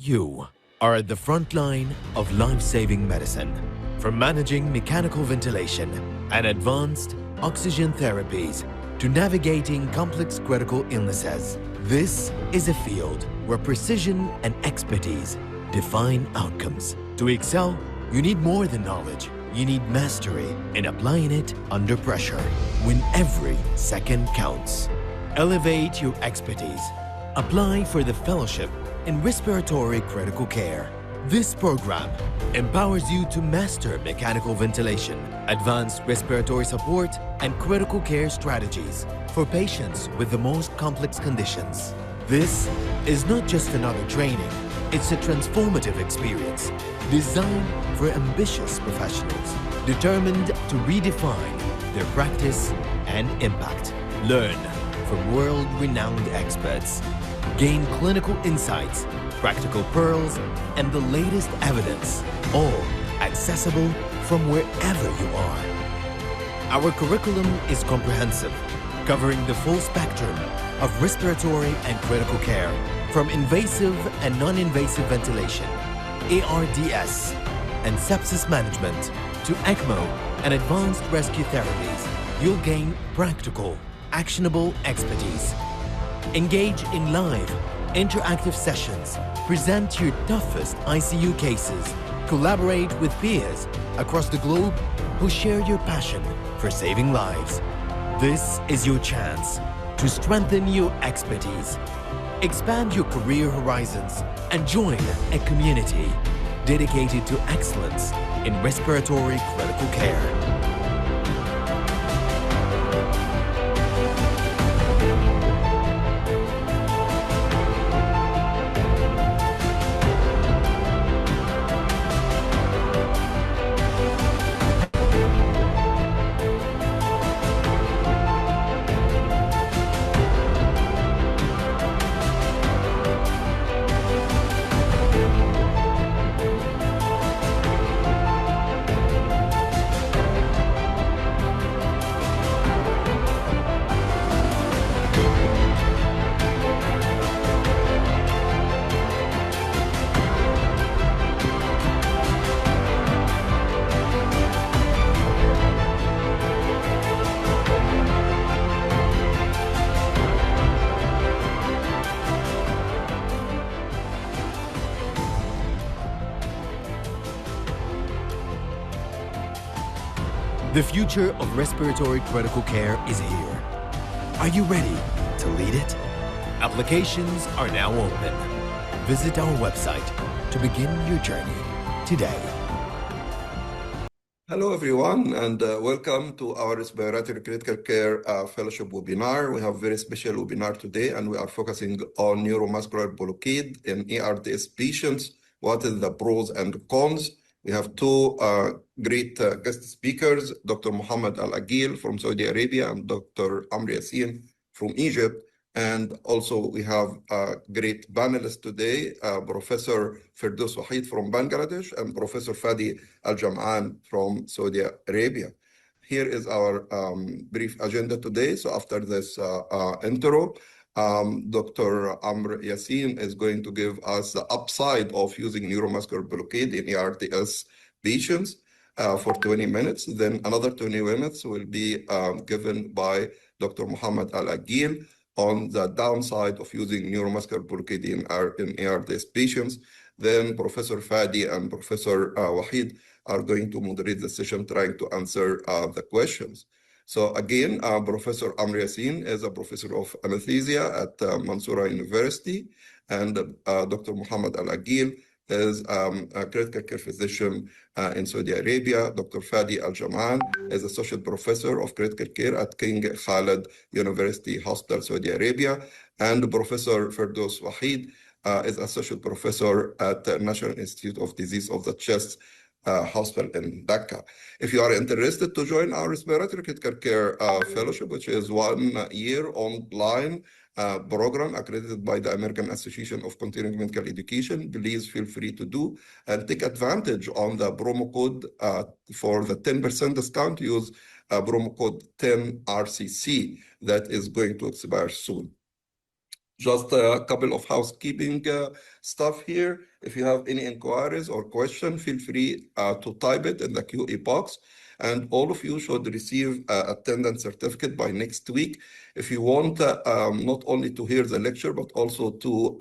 You are at the front line of life-saving medicine. From managing mechanical ventilation and advanced oxygen therapies to navigating complex critical illnesses, this is a field where precision and expertise define outcomes. To excel, you need more than knowledge. You need mastery in applying it under pressure when every second counts. Elevate your expertise. Apply for the fellowship in respiratory critical care. This program empowers you to master mechanical ventilation, advanced respiratory support, and critical care strategies for patients with the most complex conditions. This is not just another training, it's a transformative experience designed for ambitious professionals determined to redefine their practice and impact. Learn from world-renowned experts. Gain clinical insights, practical pearls, and the latest evidence, all accessible from wherever you are. Our curriculum is comprehensive, covering the full spectrum of respiratory and critical care, from invasive and non-invasive ventilation, ARDS, and sepsis management, to ECMO and advanced rescue therapies. You'll gain practical, actionable expertise. Engage in live, interactive sessions, present your toughest ICU cases, collaborate with peers across the globe who share your passion for saving lives. This is your chance to strengthen your expertise, expand your career horizons, and join a community dedicated to excellence in respiratory critical care. The future of respiratory critical care is here. Are you ready to lead it? Applications are now open. Visit our website to begin your journey today. Hello, everyone, and welcome to our Respiratory Critical Care Fellowship webinar. We have a very special webinar today, and we are focusing on neuromuscular blockade in ARDS patients. What is the pros and cons? We have two great guest speakers, Dr. Muhammad Al-Agil from Saudi Arabia and Dr. Amr Yassin from Egypt. And also we have a great panelist today, Professor Firdaus Wahid from Bangladesh and Professor Fadi Al-Jam'an from Saudi Arabia. Here is our brief agenda today. So after this intro, Dr. Amr Yassin is going to give us the upside of using neuromuscular blockade in ARDS patients for 20 minutes. Then another 20 minutes will be given by Dr. Muhammad Al-Agil on the downside of using neuromuscular blockade in ARDS patients. Then Professor Fadi and Professor Wahid are going to moderate the session trying to answer the questions. So again, Professor Amr Yassin is a professor of anesthesia at Mansoura University, and Dr. Muhammad Al-Agil is a critical care physician in Saudi Arabia. Dr. Fadi Al-Jam'an is associate professor of critical care at King Khalid University Hospital, Saudi Arabia, and Professor Firdaus Wahid is associate professor at the National Institute of Disease of the Chest Hospital in Dhaka. If you are interested to join our Respiratory Critical Care Fellowship, which is 1 year online program accredited by the American Association of Continuing Medical Education, please feel free to do and take advantage on the promo code for the 10% discount. Use promo code 10RCC that is going to expire soon. Just a couple of housekeeping stuff here. If you have any inquiries or question, feel free to type it in the QA box. And all of you should receive attendance certificate by next week. If you want not only to hear the lecture, but also to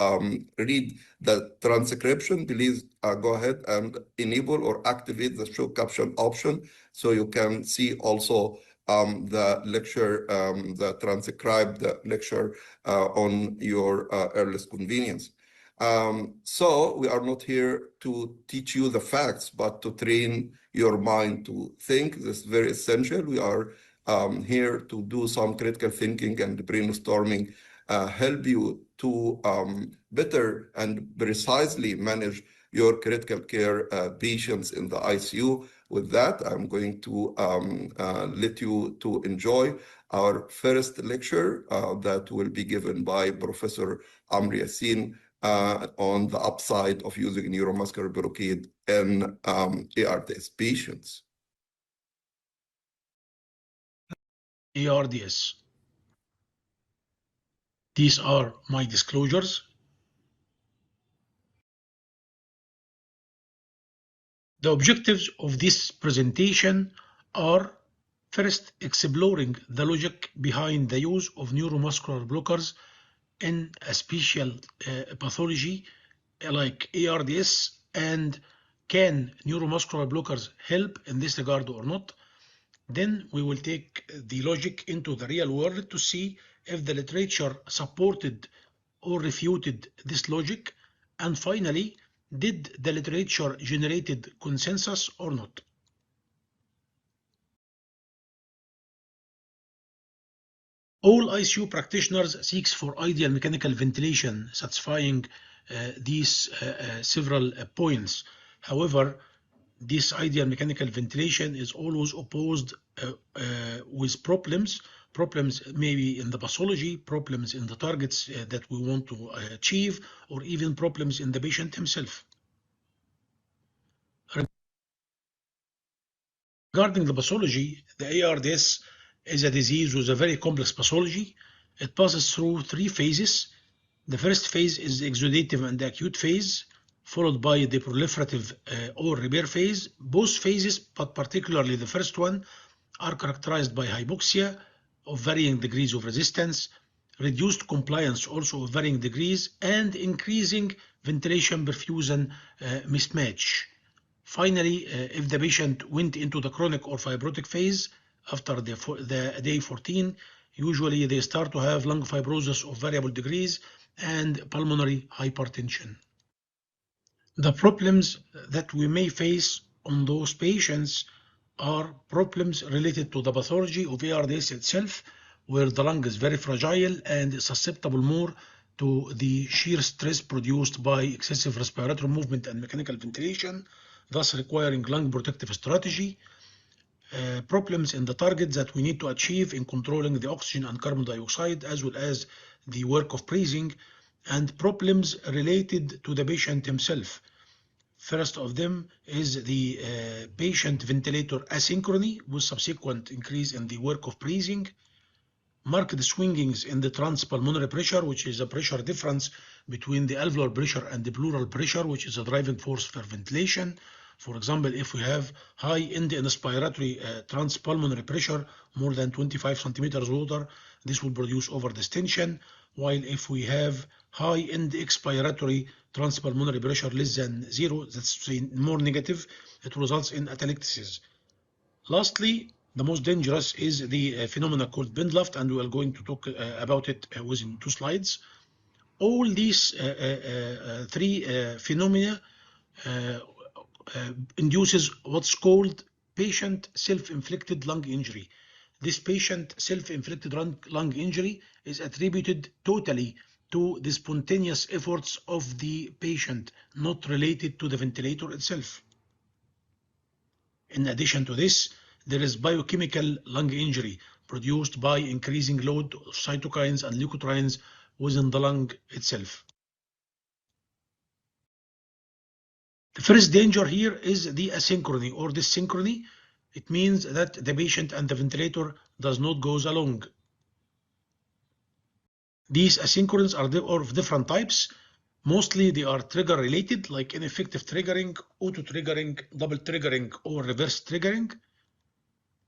read the transcription, please go ahead and enable or activate the show caption option so you can see also the lecture, the transcribed lecture on your earliest convenience. So we are not here to teach you the facts, but to train your mind to think. This is very essential. We are here to do some critical thinking and brainstorming, help you to better and precisely manage your critical care patients in the ICU. With that, I'm going to let you to enjoy our first lecture that will be given by Professor Amr Yassin on the upside of using neuromuscular blockade in ARDS patients. ARDS. These are my disclosures. The objectives of this presentation are first, exploring the logic behind the use of neuromuscular blockers in a special pathology like ARDS, and can neuromuscular blockers help in this regard or not. Then we will take the logic into the real world to see if the literature supported or refuted this logic, and finally, did the literature generated consensus or not? All ICU practitioners seeks for ideal mechanical ventilation, satisfying these several points. However, this ideal mechanical ventilation is always opposed with problems. Problems maybe in the pathology, problems in the targets that we want to achieve, or even problems in the patient himself. Regarding the pathology, the ARDS is a disease with a very complex pathology. It passes through three phases. The first phase is the exudative and the acute phase, followed by the proliferative or repair phase. Both phases, but particularly the first one, are characterized by hypoxia of varying degrees of resistance, reduced compliance also of varying degrees, and increasing ventilation perfusion mismatch. Finally, if the patient went into the chronic or fibrotic phase after the day 14, usually they start to have lung fibrosis of variable degrees and pulmonary hypertension. The problems that we may face on those patients are problems related to the pathology of ARDS itself, where the lung is very fragile and susceptible more to the shear stress produced by excessive respiratory movement and mechanical ventilation, thus requiring lung protective strategy. Problems in the targets that we need to achieve in controlling the oxygen and carbon dioxide, as well as the work of breathing, and problems related to the patient himself. First of them is the patient ventilator asynchrony with subsequent increase in the work of breathing, marked swingings in the transpulmonary pressure, which is a pressure difference between the alveolar pressure and the pleural pressure, which is a driving force for ventilation. For example, if we have high end inspiratory transpulmonary pressure more than 25 centimeters water, this will produce overdistension, while if we have high end expiratory transpulmonary pressure less than 0, that's more negative, it results in atelectasis. Lastly, the most dangerous is the phenomena called Bindlaft, and we are going to talk about it within 2 slides. All these three phenomena induces what's called patient self-inflicted lung injury. This patient self-inflicted lung injury is attributed totally to the spontaneous efforts of the patient, not related to the ventilator itself. In addition to this, there is biochemical lung injury produced by increasing load of cytokines and leukotrienes within the lung itself. The first danger here is the asynchrony or dyssynchrony. It means that the patient and the ventilator does not go along. These asynchronous are of different types. Mostly they are trigger related, like ineffective triggering, auto triggering, double triggering, or reverse triggering.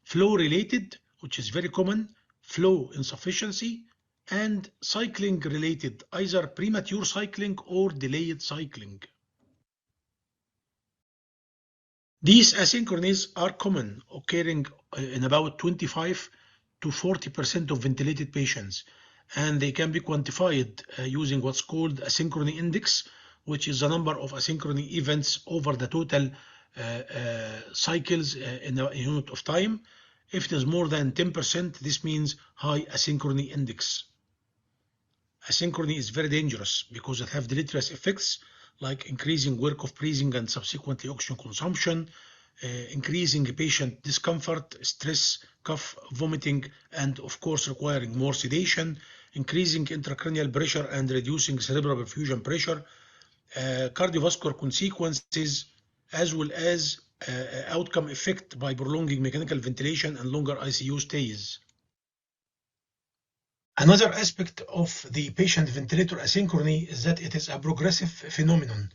Flow related, which is very common, flow insufficiency, and cycling related, either premature cycling or delayed cycling. These asynchronies are common, occurring in about 25 to 40% of ventilated patients, and they can be quantified using what's called asynchrony index, which is the number of asynchrony events over the total cycles in a unit of time. If it is more than 10%, this means high asynchrony index. Asynchrony is very dangerous because it has deleterious effects like increasing work of breathing and subsequently oxygen consumption, increasing patient discomfort, stress, cough, vomiting, and of course requiring more sedation, increasing intracranial pressure and reducing cerebral perfusion pressure, cardiovascular consequences, as well as outcome effect by prolonging mechanical ventilation and longer ICU stays. Another aspect of the patient ventilator asynchrony is that it is a progressive phenomenon.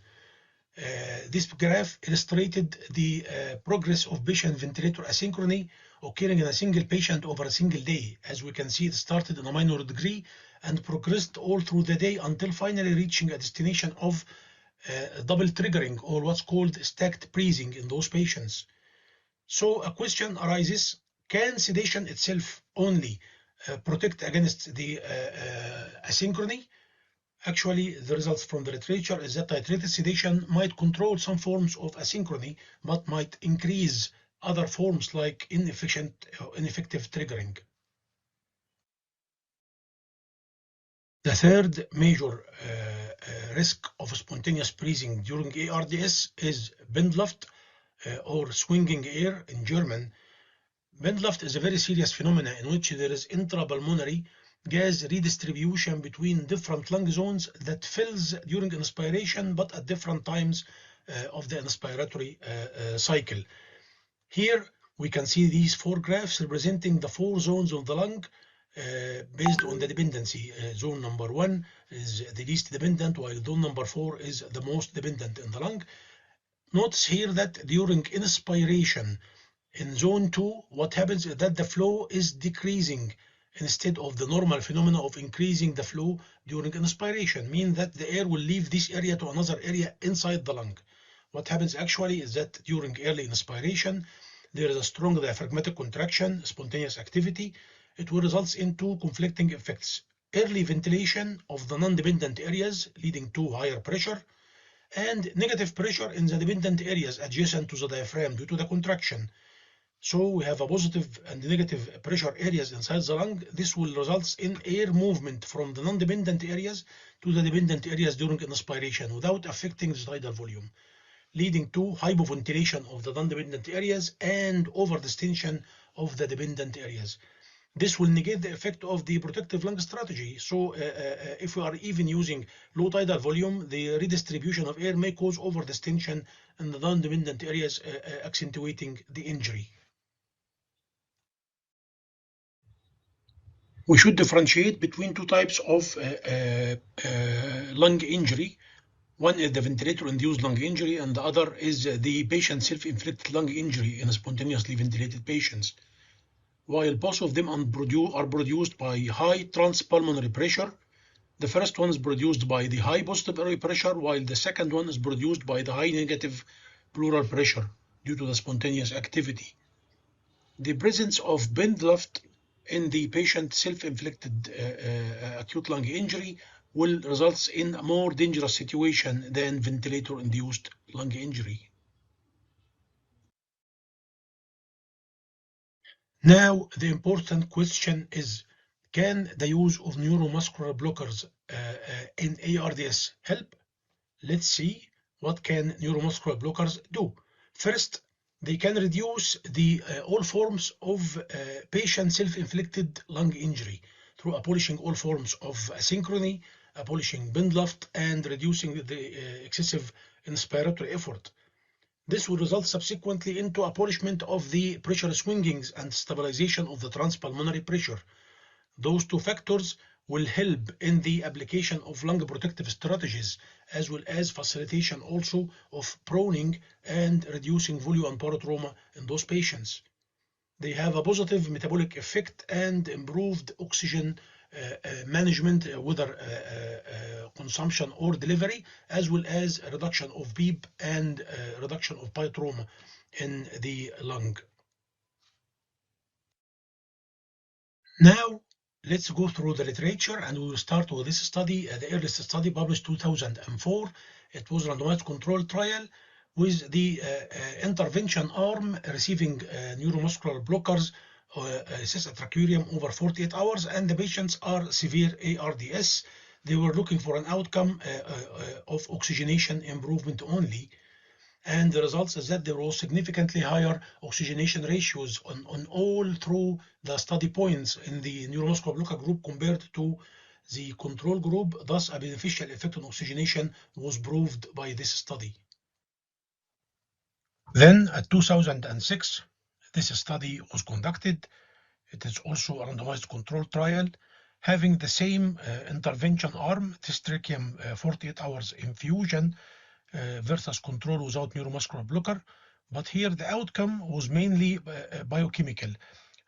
This graph illustrated the progress of patient ventilator asynchrony occurring in a single patient over a single day. As we can see, it started in a minor degree and progressed all through the day until finally reaching a destination of double triggering, or what's called stacked breathing in those patients. So a question arises, can sedation itself only protect against the asynchrony? Actually, the results from the literature is that titrated sedation might control some forms of asynchrony, but might increase other forms like ineffective triggering. The third major risk of spontaneous breathing during ARDS is Windluft, or swinging air in German. Windluft is a very serious phenomenon in which there is intrapulmonary gas redistribution between different lung zones that fills during inspiration but at different times of the inspiratory cycle. Here we can see these four graphs representing the four zones of the lung based on the dependency. Zone number 1 is the least dependent, while zone number 4 is the most dependent in the lung. Notice here that during inspiration in zone 2, what happens is that the flow is decreasing instead of the normal phenomena of increasing the flow during inspiration, meaning that the air will leave this area to another area inside the lung. What happens actually is that during early inspiration, there is a strong diaphragmatic contraction, spontaneous activity. It will result in two conflicting effects: early ventilation of the non-dependent areas leading to higher pressure, and negative pressure in the dependent areas adjacent to the diaphragm due to the contraction. So we have a positive and negative pressure areas inside the lung. This will result in air movement from the non-dependent areas to the dependent areas during inspiration without affecting the tidal volume, leading to hypoventilation of the non-dependent areas and overdistension of the dependent areas. This will negate the effect of the protective lung strategy. So if we are even using low tidal volume, the redistribution of air may cause overdistension in the non-dependent areas, accentuating the injury. We should differentiate between two types of lung injury. One is the ventilator-induced lung injury, and the other is the patient self-inflicted lung injury in spontaneously ventilated patients. While both of them are produced by high transpulmonary pressure, the first one is produced by the high positive airway pressure, while the second one is produced by the high negative pleural pressure due to the spontaneous activity. The presence of Windluft in the patient self-inflicted acute lung injury will result in a more dangerous situation than ventilator-induced lung injury. Now, the important question is, can the use of neuromuscular blockers in ARDS help? Let's see what can neuromuscular blockers do. First, they can reduce all forms of patient self-inflicted lung injury through abolishing all forms of asynchrony, abolishing Windluft, and reducing the excessive inspiratory effort. This will result subsequently into abolishment of the pressure swingings and stabilization of the transpulmonary pressure. Those two factors will help in the application of lung protective strategies, as well as facilitation also of proning and reducing volume and paratrauma in those patients. They have a positive metabolic effect and improved oxygen management, whether consumption or delivery, as well as a reduction of PEEP and reduction of paratrauma in the lung. Now, let's go through the literature, and we will start with this study, the earliest study published 2004. It was a randomized controlled trial with the intervention arm receiving neuromuscular blockers, cis-atracurium over 48 hours, and the patients are severe ARDS. They were looking for an outcome of oxygenation improvement only. And the results is that there was significantly higher oxygenation ratios on all through the study points in the neuromuscular blocker group compared to the control group. Thus, a beneficial effect on oxygenation was proved by this study. Then, at 2006, this study was conducted. It is also a randomized controlled trial having the same intervention arm, testrachium 48 hours infusion, versus control without neuromuscular blocker, but here the outcome was mainly biochemical.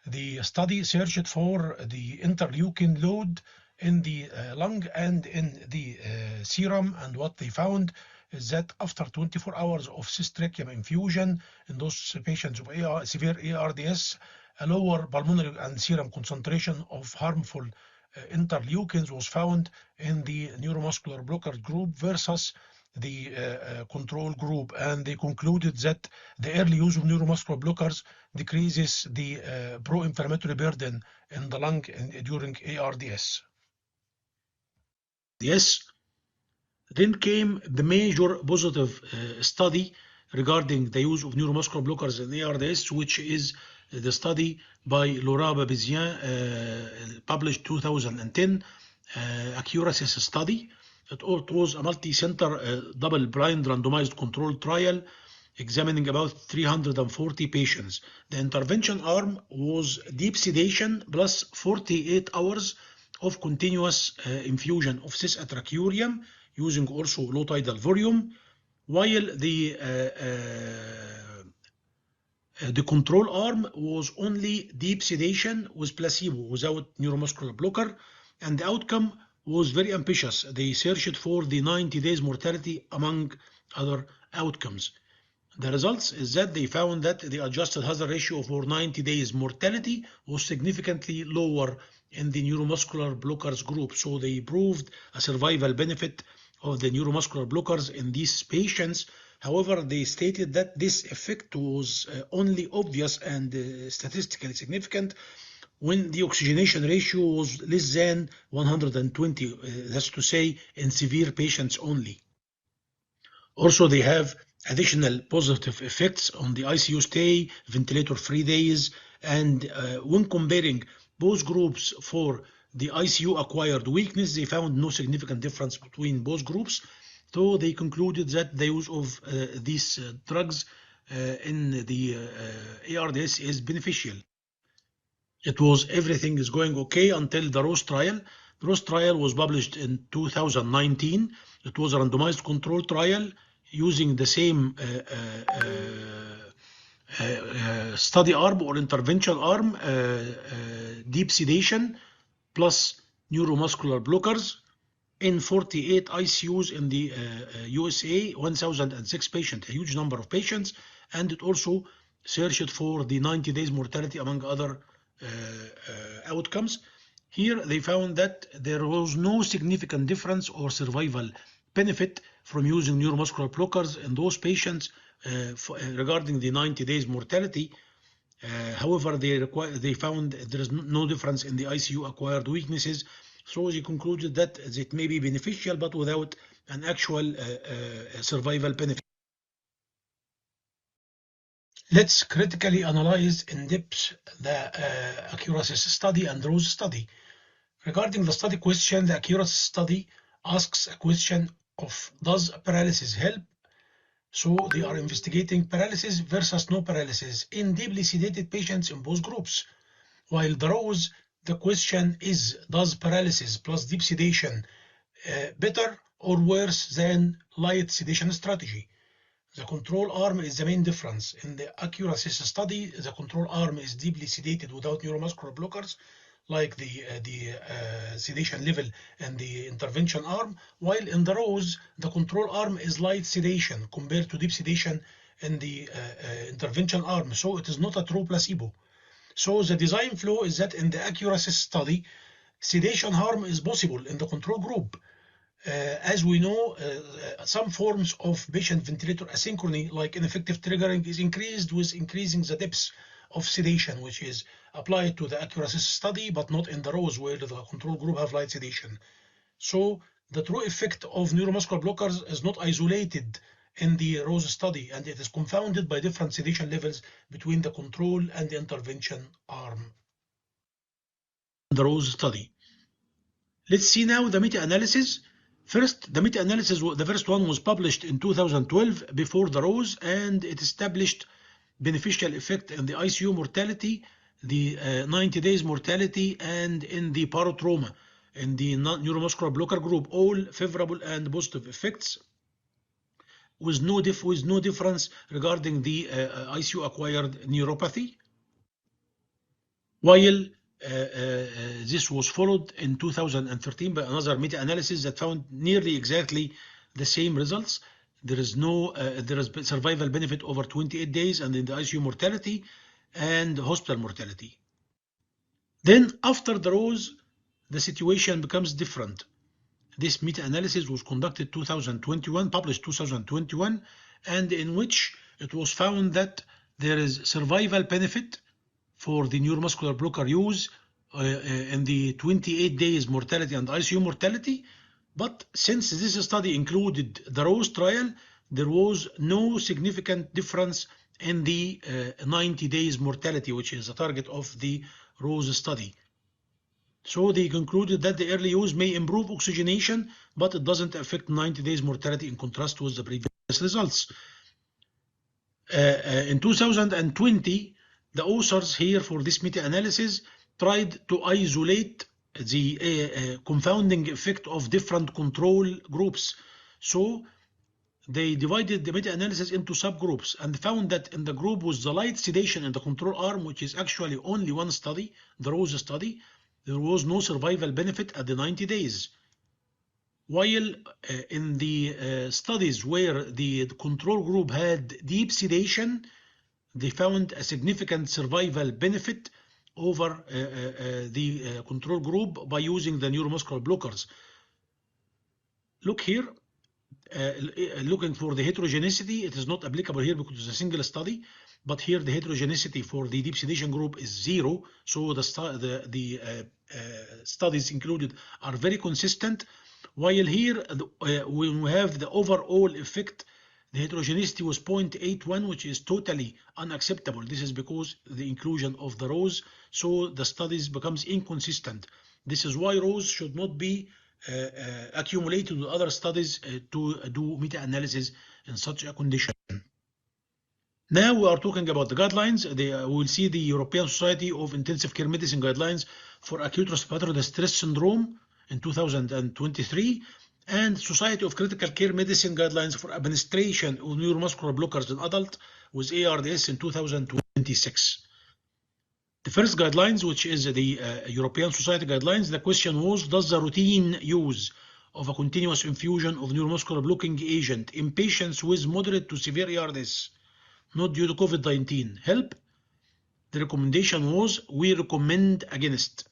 The study searched for the interleukin load in the lung and in the serum, and what they found is that after 24 hours of testrachium infusion in those patients with severe ARDS, a lower pulmonary and serum concentration of harmful interleukins was found in the neuromuscular blocker group versus the control group, and they concluded that the early use of neuromuscular blockers decreases the pro-inflammatory burden in the lung during ARDS. Yes, then came the major positive study regarding the use of neuromuscular blockers in ARDS, which is the study by Laurent Babizien, published 2010, accuracy study. It was a multi-center double-blind randomized controlled trial examining about 340 patients. The intervention arm was deep sedation plus 48 hours of continuous infusion of cis-atracurium using also low tidal volume, while the control arm was only deep sedation with placebo without neuromuscular blocker, and the outcome was very ambitious. They searched for the 90 days mortality among other outcomes. The results is that they found that the adjusted hazard ratio for 90 days mortality was significantly lower in the neuromuscular blockers group. So they proved a survival benefit of the neuromuscular blockers in these patients. However, they stated that this effect was only obvious and statistically significant when the oxygenation ratio was less than 120, that's to say in severe patients only. Also, they have additional positive effects on the ICU stay, ventilator-free days, and when comparing both groups for the ICU acquired weakness, they found no significant difference between both groups. So they concluded that the use of these drugs in the ARDS is beneficial. Everything is going okay until the ROSE trial. The ROSE trial was published in 2019. It was a randomized controlled trial using the same study arm or intervention arm, deep sedation plus neuromuscular blockers in 48 ICUs in the USA, 1,006 patients, a huge number of patients, and it also searched for the 90 days mortality among other outcomes. Here they found that there was no significant difference or survival benefit from using neuromuscular blockers in those patients regarding the 90 days mortality. However, they found there is no difference in the ICU acquired weaknesses, so they concluded that it may be beneficial but without an actual survival benefit. Let's critically analyze in depth the accuracy study and ROSE study. Regarding the study question, the accuracy study asks a question of does paralysis help? So they are investigating paralysis versus no paralysis in deeply sedated patients in both groups, while the ROSE The question is, does paralysis plus deep sedation better or worse than light sedation strategy? The control arm is the main difference. In the accuracy study, the control arm is deeply sedated without neuromuscular blockers, like the sedation level in the intervention arm, while in the ROSE, the control arm is light sedation compared to deep sedation in the intervention arm, so it is not a true placebo. So the design flaw is that in the accuracy study, sedation harm is possible in the control group. As we know, some forms of patient ventilator asynchrony, like ineffective triggering, is increased with increasing the depth of sedation, which is applied to the accuracy study, but not in the ROSE, where the control group have light sedation. So the true effect of neuromuscular blockers is not isolated in the ROSE study, and it is confounded by different sedation levels between the control and the intervention arm. The ROSE study. Let's see now the meta-analysis. First, the meta-analysis, the first one was published in 2012 before the ROSE, and it established beneficial effect in the ICU mortality, the 90 days mortality, and in the parotrauma, in the neuromuscular blocker group, all favorable and positive effects, with no difference regarding the ICU acquired neuropathy. While this was followed in 2013 by another meta-analysis that found nearly exactly the same results. There is survival benefit over 28 days and in the ICU mortality and hospital mortality. Then after the ROSE, the situation becomes different. This meta-analysis was conducted 2021, published 2021, and in which it was found that there is survival benefit for the neuromuscular blocker use in the 28 days mortality and ICU mortality. But since this study included the ROSE trial, there was no significant difference in the 90 days mortality, which is the target of the ROSE study. So they concluded that the early use may improve oxygenation, but it doesn't affect 90 days mortality in contrast with the previous results. In 2020, the authors here for this meta-analysis tried to isolate the confounding effect of different control groups. So they divided the meta-analysis into subgroups and found that in the group with the light sedation in the control arm, which is actually only one study, the ROSE study, there was no survival benefit at the 90 days. While in the studies where the control group had deep sedation, they found a significant survival benefit over the control group by using the neuromuscular blockers. Look here, looking for the heterogeneity, it is not applicable here because it's a single study, but here the heterogeneity for the deep sedation group is 0, so the studies included are very consistent, while here when we have the overall effect, the heterogeneity was 0.81, which is totally unacceptable. This is because the inclusion of the ROSE, so the studies becomes inconsistent. This is why ROSE should not be accumulated with other studies to do meta-analysis in such a condition. Now we are talking about the guidelines. We will see the European Society of Intensive Care Medicine guidelines for acute respiratory distress syndrome in 2023, and Society of Critical Care Medicine guidelines for administration of neuromuscular blockers in adults with ARDS in 2026. The first guidelines, which is the European Society guidelines, the question was, does the routine use of a continuous infusion of neuromuscular blocking agent in patients with moderate to severe ARDS, not due to COVID-19, help? The recommendation was, we recommend against.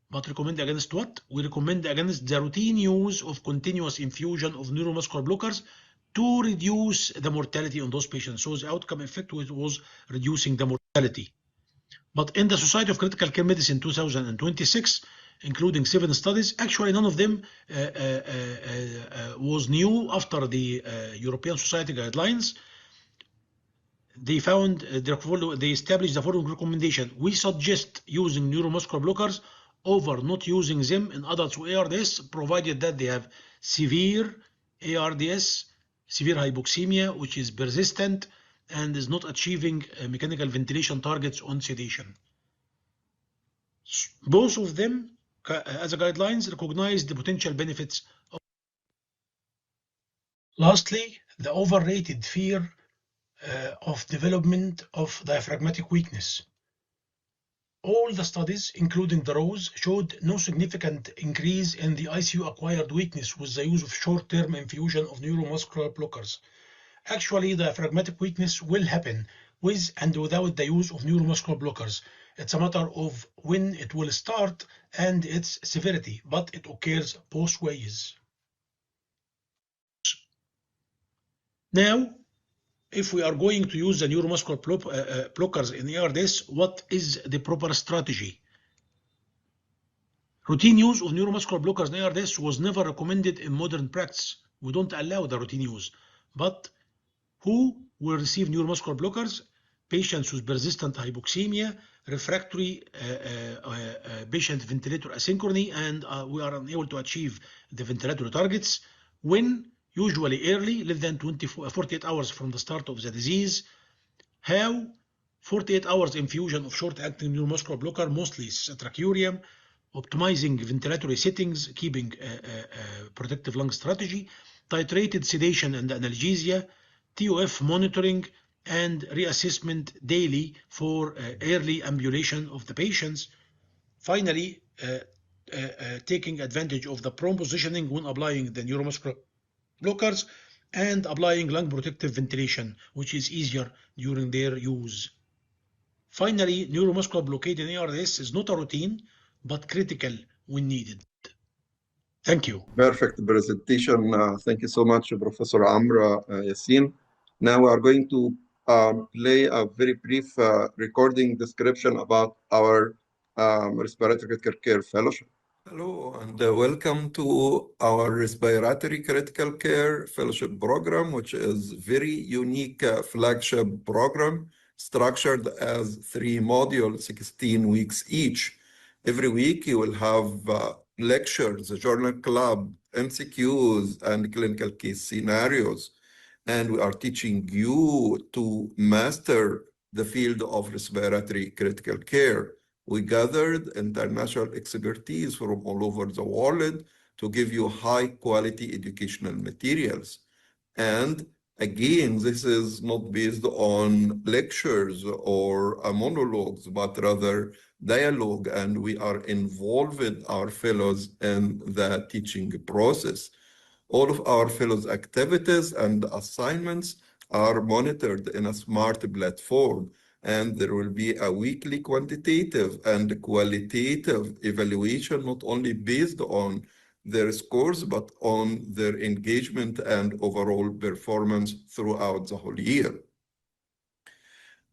But recommend against what? We recommend against the routine use of continuous infusion of neuromuscular blockers to reduce the mortality on those patients. So the outcome effect was reducing the mortality. But in the Society of Critical Care Medicine 2026, including 7 studies, actually none of them was new after the European Society guidelines. They found, they established the following recommendation. We suggest using neuromuscular blockers over not using them in adults with ARDS, provided that they have severe ARDS, severe hypoxemia, which is persistent and is not achieving mechanical ventilation targets on sedation. Both of them, as a guidelines, recognize the potential benefits. Lastly, the overrated fear of development of diaphragmatic weakness. All the studies, including the ROSE, showed no significant increase in the ICU-acquired weakness with the use of short-term infusion of neuromuscular blockers. Actually, diaphragmatic weakness will happen with and without the use of neuromuscular blockers. It's a matter of when it will start and its severity, but it occurs both ways. Now, if we are going to use the neuromuscular blockers in ARDS, what is the proper strategy? Routine use of neuromuscular blockers in ARDS was never recommended in modern practice. We don't allow the routine use. But who will receive neuromuscular blockers? Patients with persistent hypoxemia, refractory patient ventilator asynchrony, and we are unable to achieve the ventilator targets when usually early, less than 48 hours from the start of the disease. How? 48 hours infusion of short-acting neuromuscular blocker, mostly citracurium, optimizing ventilatory settings, keeping protective lung strategy, titrated sedation and analgesia, TOF monitoring, and reassessment daily for early ambulation of the patients. Finally, taking advantage of the prone positioning when applying the neuromuscular blockers and applying lung protective ventilation, which is easier during their use. Finally, neuromuscular blockade in ARDS is not a routine, but critical when needed. Thank you. Perfect presentation. Thank you so much, Professor Amr Yassin. Now we are going to play a very brief recording description about our Respiratory Critical Care Fellowship. Hello, and welcome to our Respiratory Critical Care Fellowship program, which is very unique flagship program structured as 3 modules, 16 weeks each. Every week you will have lectures, a journal club, MCQs, and clinical case scenarios. And we are teaching you to master the field of respiratory critical care. We gathered international expertise from all over the world to give you high quality educational materials. And again, this is not based on lectures or monologues, but rather dialogue, and we are involving our fellows in the teaching process. All of our fellows' activities and assignments are monitored in a smart platform, and there will be a weekly quantitative and qualitative evaluation, not only based on their scores, but on their engagement and overall performance throughout the whole year.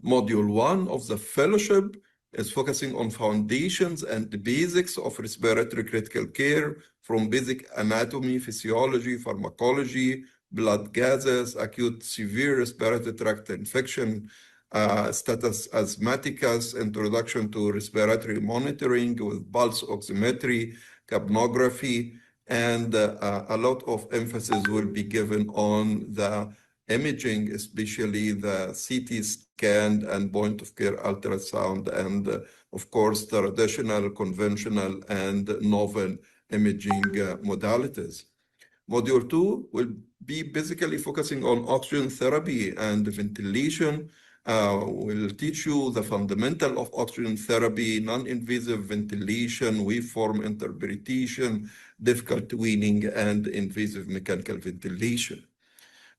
Module 1 of the fellowship is focusing on foundations and the basics of respiratory critical care, from basic anatomy, physiology, pharmacology, blood gases, acute severe respiratory tract infection, status asthmaticus, introduction to respiratory monitoring with pulse oximetry, capnography, and a lot of emphasis will be given on the imaging, especially the CT scan and point-of-care ultrasound, and of course, traditional, conventional, and novel imaging modalities. Module 2 will be basically focusing on oxygen therapy and ventilation. We'll teach you the fundamental of oxygen therapy, non-invasive ventilation, waveform interpretation, difficult weaning, and invasive mechanical ventilation.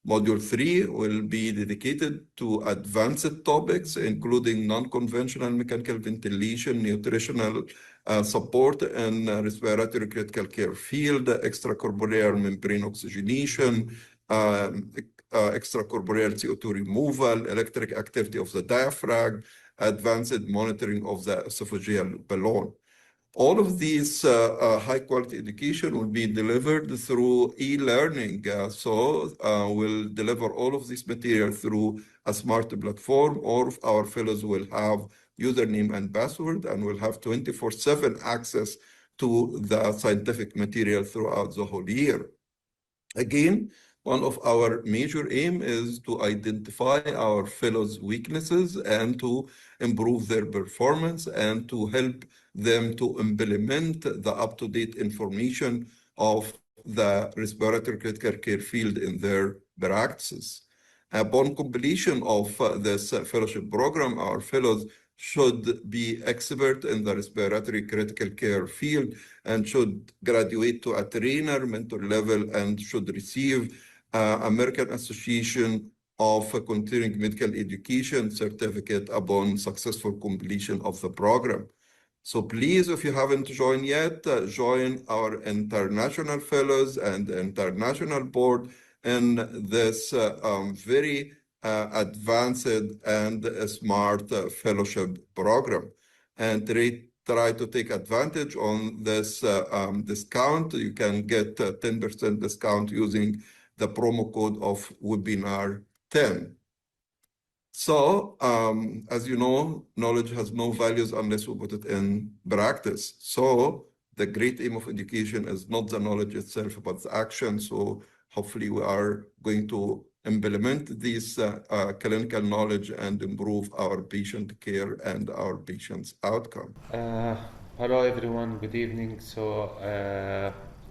Module 3 will be dedicated to advanced topics, including non-conventional mechanical ventilation, nutritional support in respiratory critical care field, extracorporeal membrane oxygenation, extracorporeal CO2 removal, electric activity of the diaphragm, advanced monitoring of the esophageal balloon. All of these high-quality education will be delivered through e-learning. We'll deliver all of this material through a smart platform. All of our fellows will have username and password, and will have 24/7 access to the scientific material throughout the whole year. Again, one of our major aim is to identify our fellows' weaknesses and to improve their performance and to help them to implement the up-to-date information of the respiratory critical care field in their practices. Upon completion of this fellowship program, our fellows should be expert in the respiratory critical care field and should graduate to a trainer mentor level and should receive American Association of Continuing Medical Education certificate upon successful completion of the program. So please, if you haven't joined yet, join our international fellows and international board in this very advanced and smart fellowship program. And try to take advantage on this discount. You can get 10% discount using the promo code of webinar 10. So, as you know, knowledge has no values unless we put it in practice. So the great aim of education is not the knowledge itself, but the action. So hopefully we are going to implement this clinical knowledge and improve our patient care and our patients' outcome. Hello everyone, good evening. So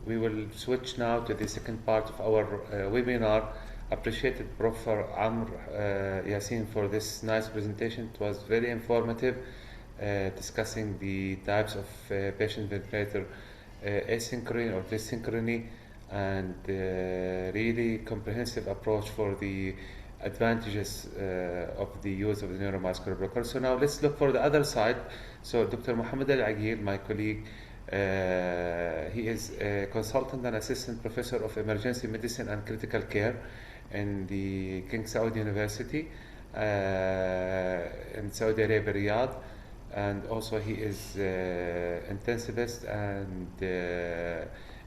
we will switch now to the second part of our webinar. Appreciated Professor Amr Yassin for this nice presentation. It was very informative, discussing the types of patient ventilator asynchrony or dysynchrony, and really comprehensive approach for the advantages of the use of the neuromuscular blocker. So now let's look for the other side. So Dr. Mohammed Al-Aqil, my colleague, he is a consultant and assistant professor of emergency medicine and critical care in the King Saud University in Saudi Arabia, Riyadh, and also he is intensivist and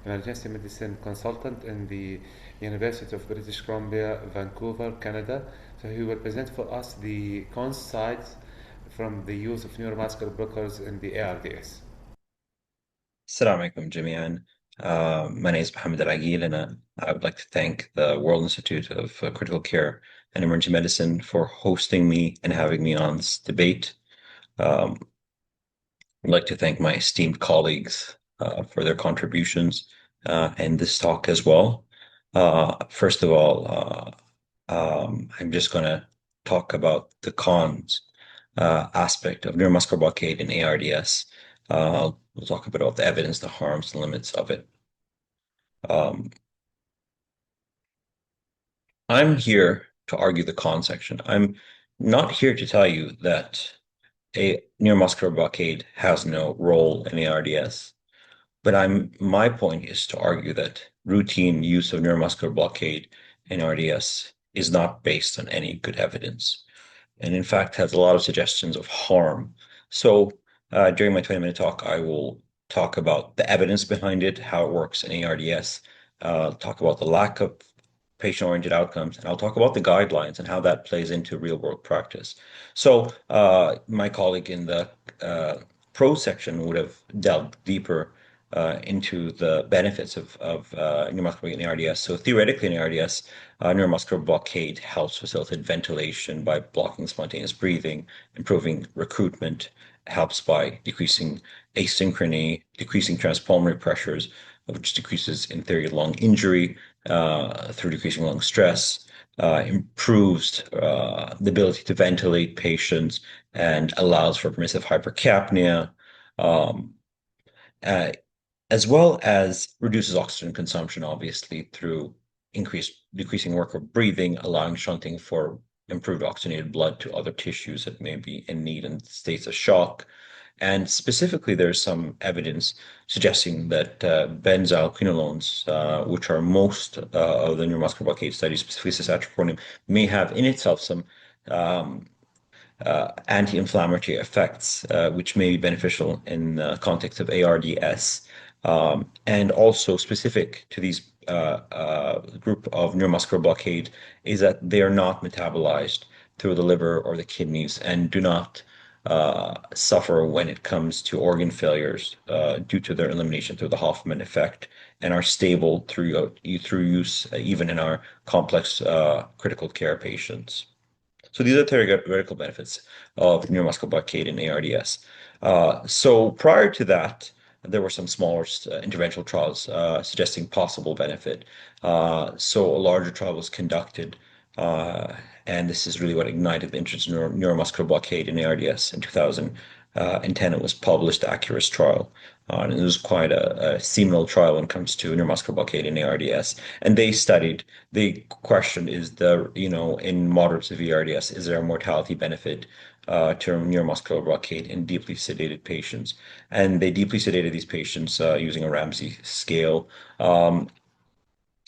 emergency medicine consultant in the University of British Columbia, Vancouver, Canada. So he will present for us the cons sides from the use of neuromuscular blockers in the ARDS. Assalamu alaikum, Jamian. My name is Mohammed Al-Aqil, and I would like to thank the World Institute of Critical Care and Emergency Medicine for hosting me and having me on this debate. I'd like to thank my esteemed colleagues for their contributions in this talk as well. First of all, I'm just going to talk about the cons aspect of neuromuscular blockade in ARDS. We'll talk a bit about the evidence, the harms, and limits of it. I'm here to argue the con section. I'm not here to tell you that a neuromuscular blockade has no role in ARDS, but my point is to argue that routine use of neuromuscular blockade in ARDS is not based on any good evidence, and in fact has a lot of suggestions of harm. So during my 20-minute talk, I will talk about the evidence behind it, how it works in ARDS, talk about the lack of patient-oriented outcomes, and I'll talk about the guidelines and how that plays into real-world practice. So my colleague in the pro section would have delved deeper into the benefits of neuromuscular in ARDS. So theoretically in ARDS, neuromuscular blockade helps facilitate ventilation by blocking spontaneous breathing, improving recruitment, helps by decreasing asynchrony, decreasing transpulmonary pressures, which decreases, in theory, lung injury through decreasing lung stress, improves the ability to ventilate patients, and allows for permissive hypercapnia, as well as reduces oxygen consumption, obviously, through decreasing work of breathing, allowing shunting for improved oxygenated blood to other tissues that may be in need in states of shock. And specifically, there's some evidence suggesting that benzoylquinolones, which are most of the neuromuscular blockade studies, specifically cisatraconium, may have in itself some anti-inflammatory effects, which may be beneficial in the context of ARDS. And also specific to these group of neuromuscular blockade is that they are not metabolized through the liver or the kidneys and do not suffer when it comes to organ failures due to their elimination through the Hoffman effect and are stable through use even in our complex critical care patients. So these are theoretical benefits of neuromuscular blockade and ARDS. So prior to that, there were some smaller interventional trials suggesting possible benefit. So a larger trial was conducted, and this is really what ignited the interest in neuromuscular blockade and ARDS. In 2010, it was published, the ACURAS trial. And it was quite a seminal trial when it comes to neuromuscular blockade and ARDS. And they studied, the question is in moderate severe ARDS, is there a mortality benefit to neuromuscular blockade in deeply sedated patients? And they deeply sedated these patients using a Ramsey scale.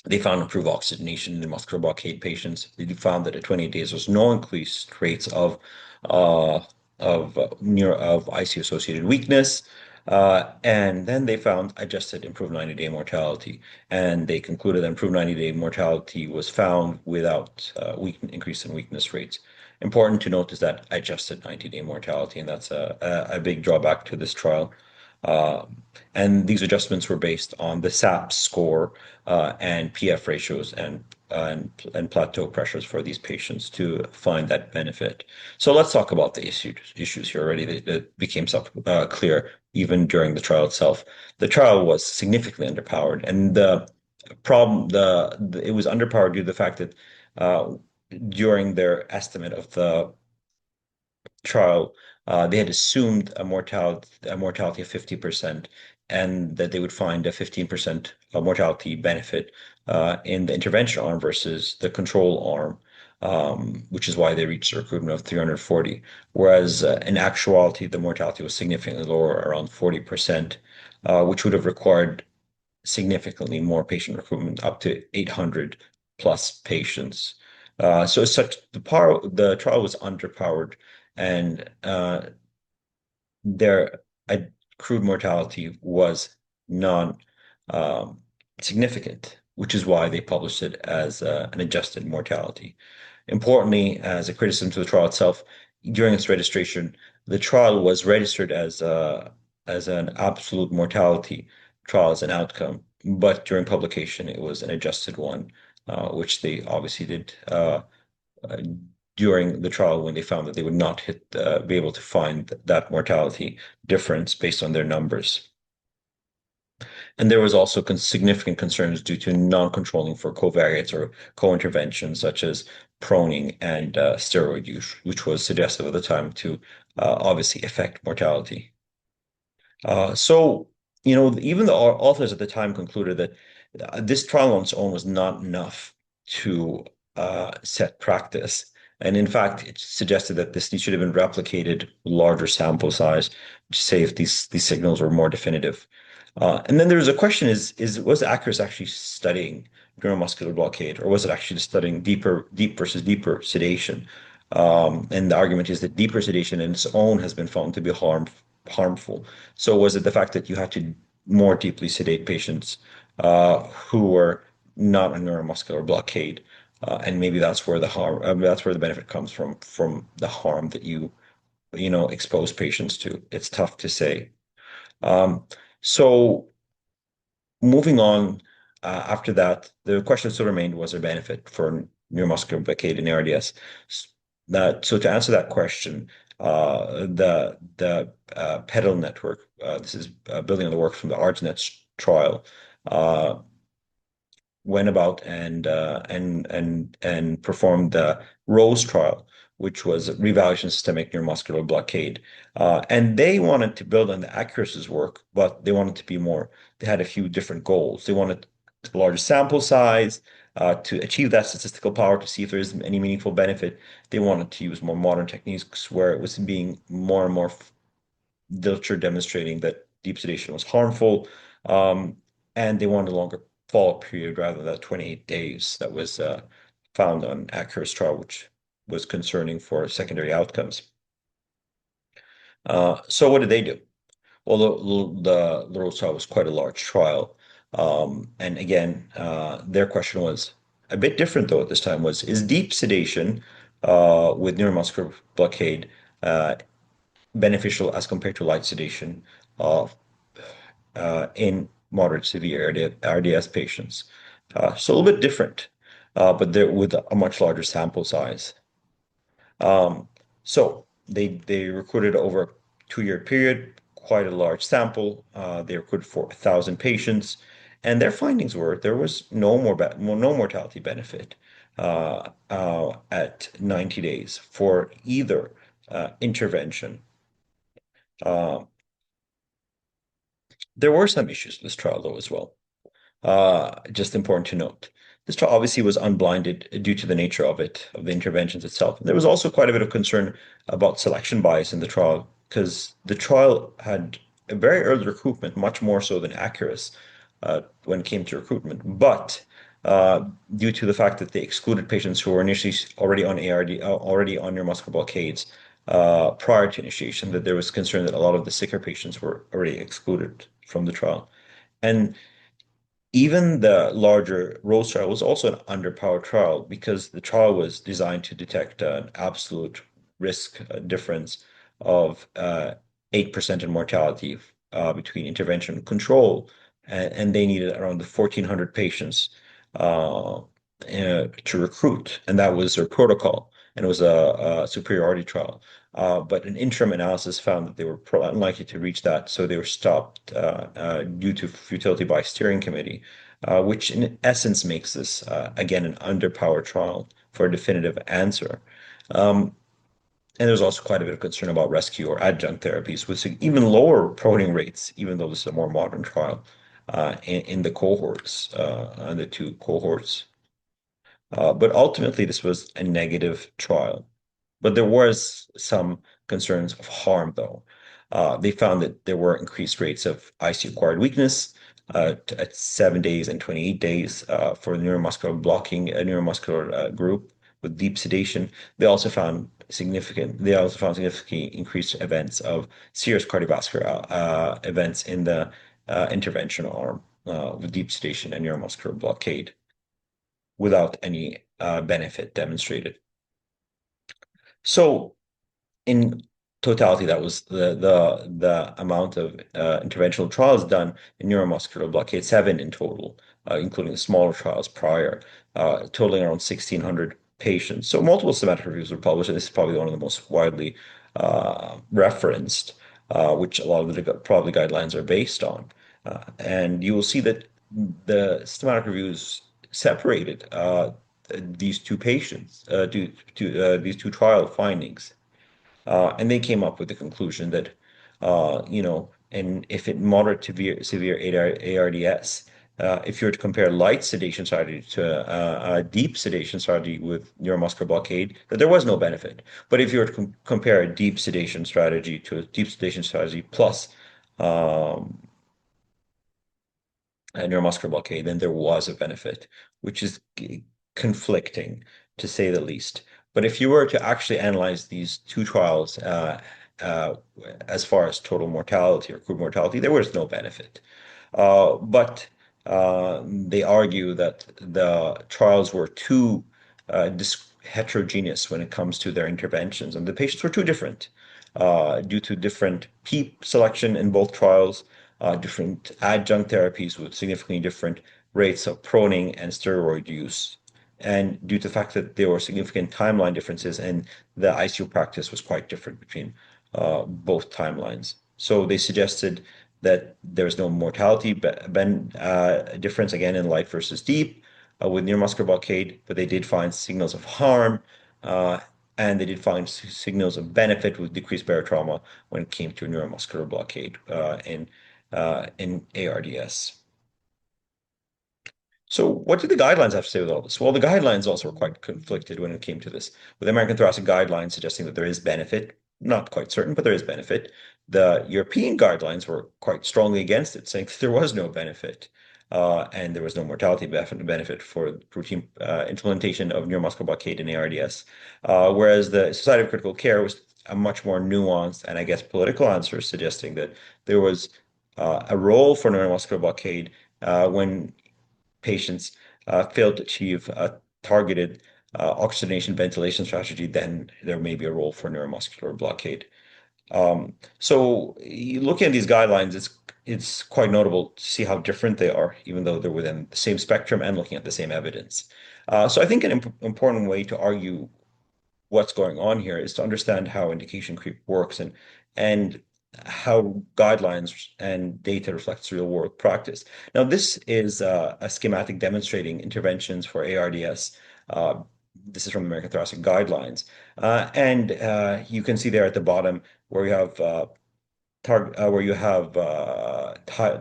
They found improved oxygenation in muscular blockade patients. They found that at 28 days, there was no increased rates of ICU-associated weakness. And then they found adjusted improved 90-day mortality. And they concluded that improved 90-day mortality was found without increase in weakness rates. Important to note is that adjusted 90-day mortality, and that's a big drawback to this trial. And these adjustments were based on the SAPS score and PF ratios and plateau pressures for these patients to find that benefit. So let's talk about the issues here already that became clear even during the trial itself. The trial was significantly underpowered, and the problem, it was underpowered due to the fact that during their estimate of the trial, they had assumed a mortality of 50%, and that they would find a 15% mortality benefit in the intervention arm versus the control arm, which is why they reached a recruitment of 340. Whereas in actuality, the mortality was significantly lower, around 40%, which would have required significantly more patient recruitment, up to 800 plus patients. So the trial was underpowered, and their accrued mortality was non-significant, which is why they published it as an adjusted mortality. Importantly, as a criticism to the trial itself, during its registration, the trial was registered as an absolute mortality trial as an outcome, but during publication, it was an adjusted one, which they obviously did during the trial when they found that they would not be able to find that mortality difference based on their numbers. And there was also significant concerns due to non-controlling for covariates or co-interventions such as proning and steroid use, which was suggestive at the time to obviously affect mortality. So, even the authors at the time concluded that this trial on its own was not enough to set practice. And in fact, it suggested that this should have been replicated with larger sample size to say if these signals were more definitive. And then there was a question: was ACURAS actually studying neuromuscular blockade, or was it actually studying deep versus deeper sedation? And the argument is that deeper sedation in its own has been found to be harmful. So was it the fact that you had to more deeply sedate patients who were not a neuromuscular blockade? And maybe that's where that's where the benefit comes from the harm that you expose patients to. It's tough to say. So moving on, after that, the question still remained: was there benefit for neuromuscular blockade in ARDS? So to answer that question, the PEDAL network, this is building on the work from the ARDS trial, went about and performed the ROSE trial, which was reevaluation of systemic neuromuscular blockade. And they wanted to build on the ACURAS's work, but they wanted to be more. They had a few different goals. They wanted a larger sample size to achieve that statistical power to see if there is any meaningful benefit. They wanted to use more modern techniques where it was being more and more literature demonstrating that deep sedation was harmful. And they wanted a longer follow-up period rather than 28 days that was found on ACURAS trial, which was concerning for secondary outcomes. So what did they do? Well, the ROSE trial was quite a large trial. And again, their question was a bit different though at this time, is deep sedation with neuromuscular blockade beneficial as compared to light sedation in moderate severe ARDS patients. So a little bit different, but they're with a much larger sample size. So they recruited over a 2-year period, quite a large sample. They recruited 4,000 patients, and their findings were there was no mortality benefit at 90 days for either intervention. There were some issues with this trial, though, as well. Just important to note. This trial obviously was unblinded due to the nature of it, of the interventions itself. There was also quite a bit of concern about selection bias in the trial because the trial had a very early recruitment, much more so than Accurus when it came to recruitment. But due to the fact that they excluded patients who were initially already on already on neuromuscular blockades prior to initiation, that there was concern that a lot of the sicker patients were already excluded from the trial. And even the larger Rose trial was also an underpowered trial because the trial was designed to detect an absolute risk difference of 8% in mortality between intervention and control. And they needed around 1,400 patients to recruit. And that was their protocol. And it was a superiority trial. But an interim analysis found that they were unlikely to reach that, so they were stopped due to futility by steering committee, which in essence makes this, again, an underpowered trial for a definitive answer. And there's also quite a bit of concern about rescue or adjunct therapies with even lower proning rates, even though this is a more modern trial in the cohorts, the 2 cohorts. But ultimately, this was a negative trial. But there was some concerns of harm, though. They found that there were increased rates of ICU-acquired weakness at 7 days and 28 days for the neuromuscular blocking neuromuscular group with deep sedation. They also found significantly increased events of serious cardiovascular events in the intervention arm with deep sedation and neuromuscular blockade without any benefit demonstrated. So in totality, that was the amount of interventional trials done in neuromuscular blockade, 7 in total, including the smaller trials prior, totaling around 1,600 patients. So multiple systematic reviews were published, and this is probably one of the most widely referenced, which a lot of the probably guidelines are based on. And you will see that the systematic reviews separated these 2 patients, these 2 trial findings. And they came up with the conclusion that, and if it moderate to severe ARDS, if you were to compare light sedation strategy to a deep sedation strategy with neuromuscular blockade, that there was no benefit. But if you were to compare a deep sedation strategy to a deep sedation strategy plus a neuromuscular blockade, then there was a benefit, which is conflicting to say the least. But if you were to actually analyze these 2 trials as far as total mortality or crude mortality, there was no benefit. But they argue that the trials were too heterogeneous when it comes to their interventions, and the patients were too different due to different PEEP selection in both trials, different adjunct therapies with significantly different rates of proning and steroid use, and due to the fact that there were significant timeline differences and the ICU practice was quite different between both timelines. So they suggested that there's no mortality difference, again, in light versus deep with neuromuscular blockade, but they did find signals of harm and they did find signals of benefit with decreased barotrauma when it came to neuromuscular blockade in ARDS. So what did the guidelines have to say with all this? Well, the guidelines also were quite conflicted when it came to this, with the American Thoracic Guidelines suggesting that there is benefit, not quite certain, but there is benefit. The European guidelines were quite strongly against it, saying that there was no benefit and there was no mortality benefit for routine implementation of neuromuscular blockade in ARDS, whereas the Society of Critical Care was a much more nuanced and, I guess, political answer, suggesting that there was a role for neuromuscular blockade when patients fail to achieve a targeted oxygenation ventilation strategy, then there may be a role for neuromuscular blockade. So you look at these guidelines, it's quite notable to see how different they are, even though they're within the same spectrum and looking at the same evidence. So I think an important way to argue what's going on here is to understand how indication creep works and how guidelines and data reflects real world practice. Now, this is a schematic demonstrating interventions for ARDS. Uh, this is from the American Thoracic Guidelines. And you can see there at the bottom where you have low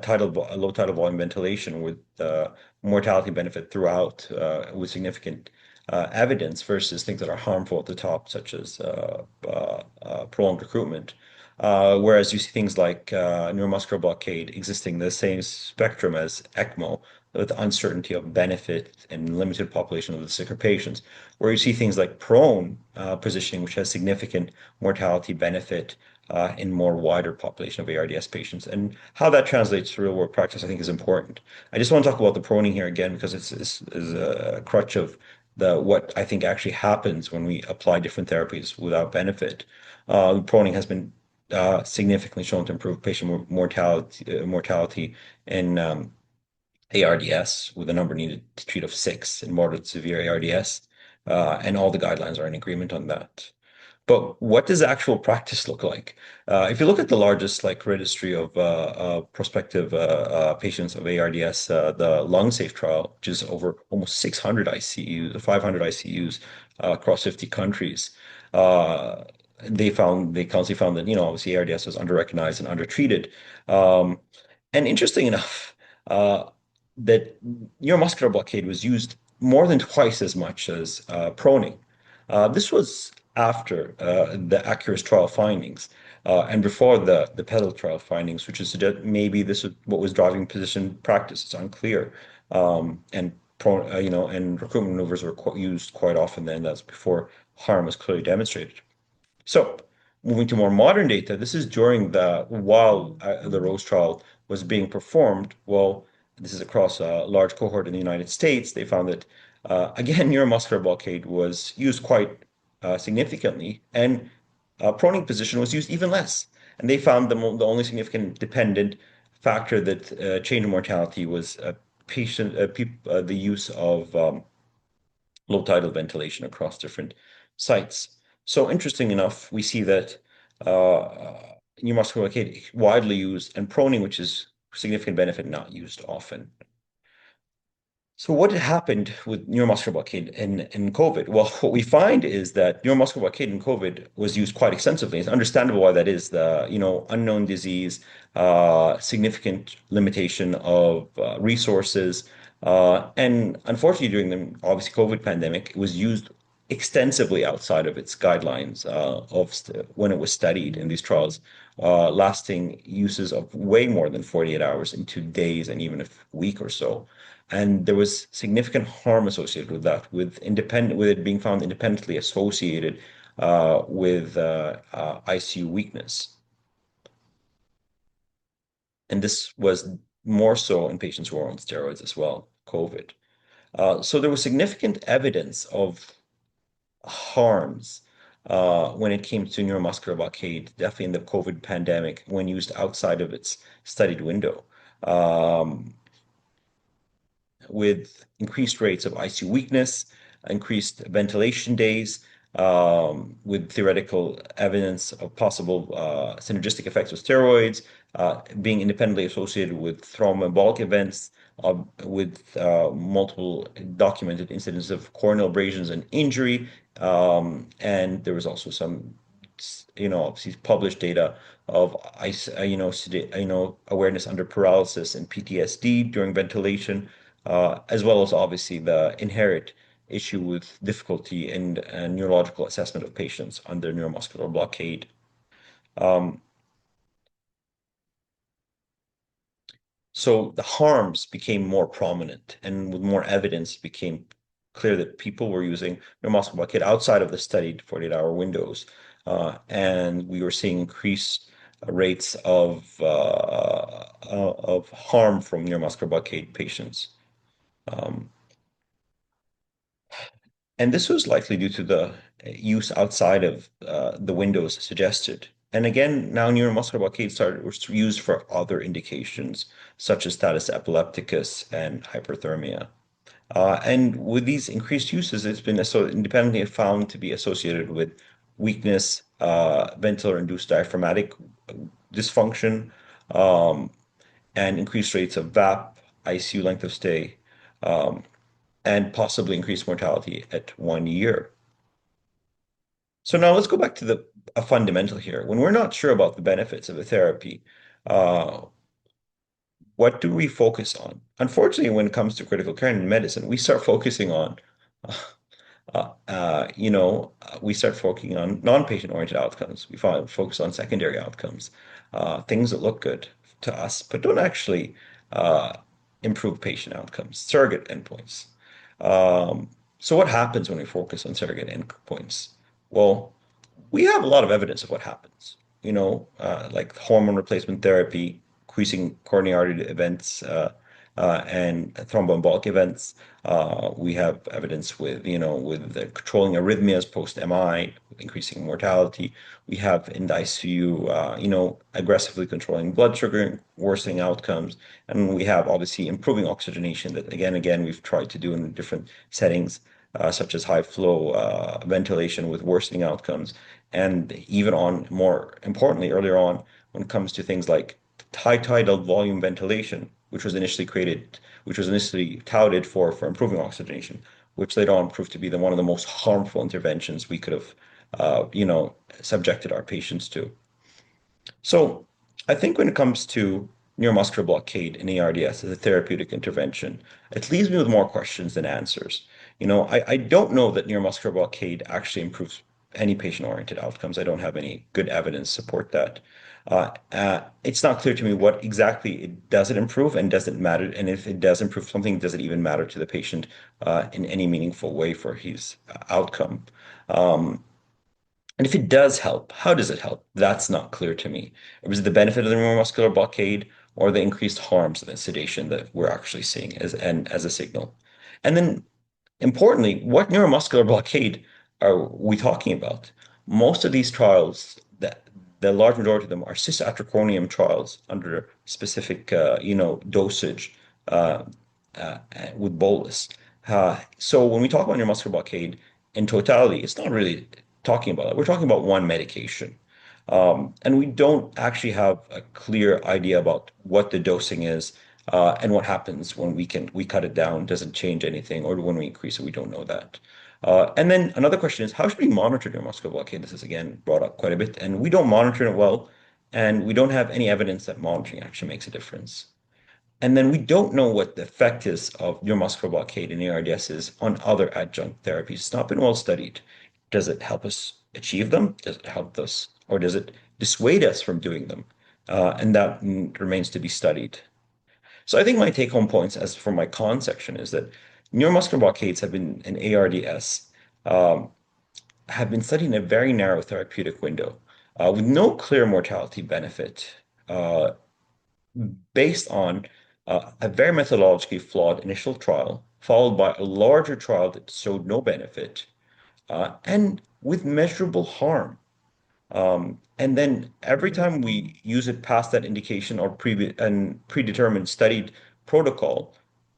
tidal volume ventilation with mortality benefit throughout with significant evidence versus things that are harmful at the top, such as prolonged recruitment. Whereas you see things like neuromuscular blockade existing in the same spectrum as ECMO, with uncertainty of benefit and limited population of the sicker patients, where you see things like prone positioning, which has significant mortality benefit in more wider population of ARDS patients. And how that translates to real world practice, I think, is important. I just want to talk about the proning here again because it's a crutch of the what I think actually happens when we apply different therapies without benefit. Proning has been significantly shown to improve patient mortality in ARDS with a number needed to treat of 6 in moderate to severe ARDS, and all the guidelines are in agreement on that. But what does actual practice look like? If you look at the largest registry of prospective patients of ARDS, the LungSafe trial, which is over almost 600 ICUs, 500 ICUs across 50 countries, they constantly found that obviously ARDS was underrecognized and undertreated. And interesting enough, that neuromuscular blockade was used more than twice as much as proning. This was after the Accurus trial findings and before the pedal trial findings, which is suggest maybe this is what was driving physician practice. It's unclear. And recruitment maneuvers were used quite often then. That's before harm was clearly demonstrated. So moving to more modern data, this is while the Rose trial was being performed. Well, this is across a large cohort in the United States. They found that, again, neuromuscular blockade was used quite significantly, and proning position was used even less. And they found the only significant dependent factor that changed mortality was the use of low tidal ventilation across different sites. So interesting enough, we see that neuromuscular blockade widely used and proning, which is significant benefit, not used often. So what happened with neuromuscular blockade in COVID? Well, what we find is that neuromuscular blockade in COVID was used quite extensively. It's understandable why that is. The unknown disease, significant limitation of resources, and unfortunately during the obviously COVID pandemic, it was used extensively outside of its guidelines when it was studied in these trials, lasting uses of way more than 48 hours into days and even a week or so. And there was significant harm associated with that, with it being found independently associated with ICU weakness. And this was more so in patients who are on steroids as well, COVID. So there was significant evidence of harms when it came to neuromuscular blockade, definitely in the COVID pandemic, when used outside of its studied window. With increased rates of ICU weakness, increased ventilation days, with theoretical evidence of possible synergistic effects of steroids, being independently associated with thromboembolic events, with multiple documented incidents of corneal abrasions and injury. And there was also some, obviously published data of awareness under paralysis and PTSD during ventilation, as well as obviously the inherent issue with difficulty in neurological assessment of patients under neuromuscular blockade. So the harms became more prominent, and with more evidence, it became clear that people were using neuromuscular blockade outside of the studied 48-hour windows, and we were seeing increased rates of harm from neuromuscular blockade patients. And this was likely due to the use outside of the windows suggested. And again, now neuromuscular blockade was used for other indications, such as status epilepticus and hyperthermia. And with these increased uses, it's been independently found to be associated with weakness, ventilator-induced diaphragmatic dysfunction, um, and increased rates of VAP, ICU length of stay, um, and possibly increased mortality at 1 year. So now let's go back to a fundamental here. When we're not sure about the benefits of a therapy, uh, what do we focus on? Unfortunately, when it comes to critical care and medicine, we start focusing on we start focusing on non-patient oriented outcomes. We focus on secondary outcomes, things that look good to us, but don't actually uh, improve patient outcomes, surrogate endpoints. So what happens when we focus on surrogate endpoints? Well, we have a lot of evidence of what happens. Like hormone replacement therapy, increasing coronary artery events, and thromboembolic events. We have evidence with the controlling arrhythmias post MI, increasing mortality. We have in the ICU, aggressively controlling blood sugar, worsening outcomes, and we have obviously improving oxygenation that again we've tried to do in different settings, such as high flow ventilation with worsening outcomes, and even on more importantly earlier on when it comes to things like high tidal volume ventilation, which was initially touted for improving oxygenation, which later on proved to be one of the most harmful interventions we could have, subjected our patients to. So I think when it comes to neuromuscular blockade and ARDS as a therapeutic intervention, it leaves me with more questions than answers. I don't know that neuromuscular blockade actually improves any patient-oriented outcomes. I don't have any good evidence to support that. It's not clear to me what exactly it doesn't improve and doesn't matter. And if it does improve something, does it even matter to the patient in any meaningful way for his outcome? Um, and if it does help, how does it help? That's not clear to me. Was it the benefit of the neuromuscular blockade or the increased harms of the sedation that we're actually seeing as a signal? And then importantly, what neuromuscular blockade are we talking about? Most of these trials, the large majority of them are cis-atraconium trials under specific, dosage uh, uh, with bolus. So when we talk about neuromuscular blockade in totality, it's not really talking about it. We're talking about one medication. And we don't actually have a clear idea about what the dosing is, and what happens when we cut it down. Does it change anything? Or when we increase it, we don't know that. And then another question is, how should we monitor neuromuscular blockade? This is again brought up quite a bit, and we don't monitor it well, and we don't have any evidence that monitoring actually makes a difference. And then we don't know what the effect is of neuromuscular blockade and ARDSs on other adjunct therapies. It's not been well studied. Does it help us achieve them? Does it help us, or does it dissuade us from doing them? And that remains to be studied. So I think my take-home points as for my con section is that neuromuscular blockades have been an ARDS, um, have been studied in a very narrow therapeutic window, with no clear mortality benefit, uh, based on a very methodologically flawed initial trial, followed by a larger trial that showed no benefit, and with measurable harm. And then every time we use it past that indication or predetermined studied protocol,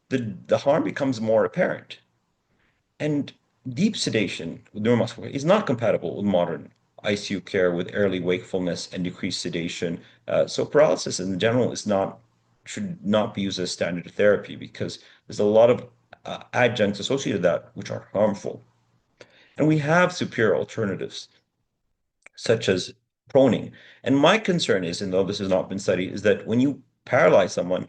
the harm becomes more apparent. And deep sedation with neuromuscular is not compatible with modern ICU care with early wakefulness and decreased sedation. So paralysis in general should not be used as standard therapy because there's a lot of adjuncts associated with that which are harmful. And we have superior alternatives such as proning. And my concern is, and though this has not been studied, is that when you paralyze someone,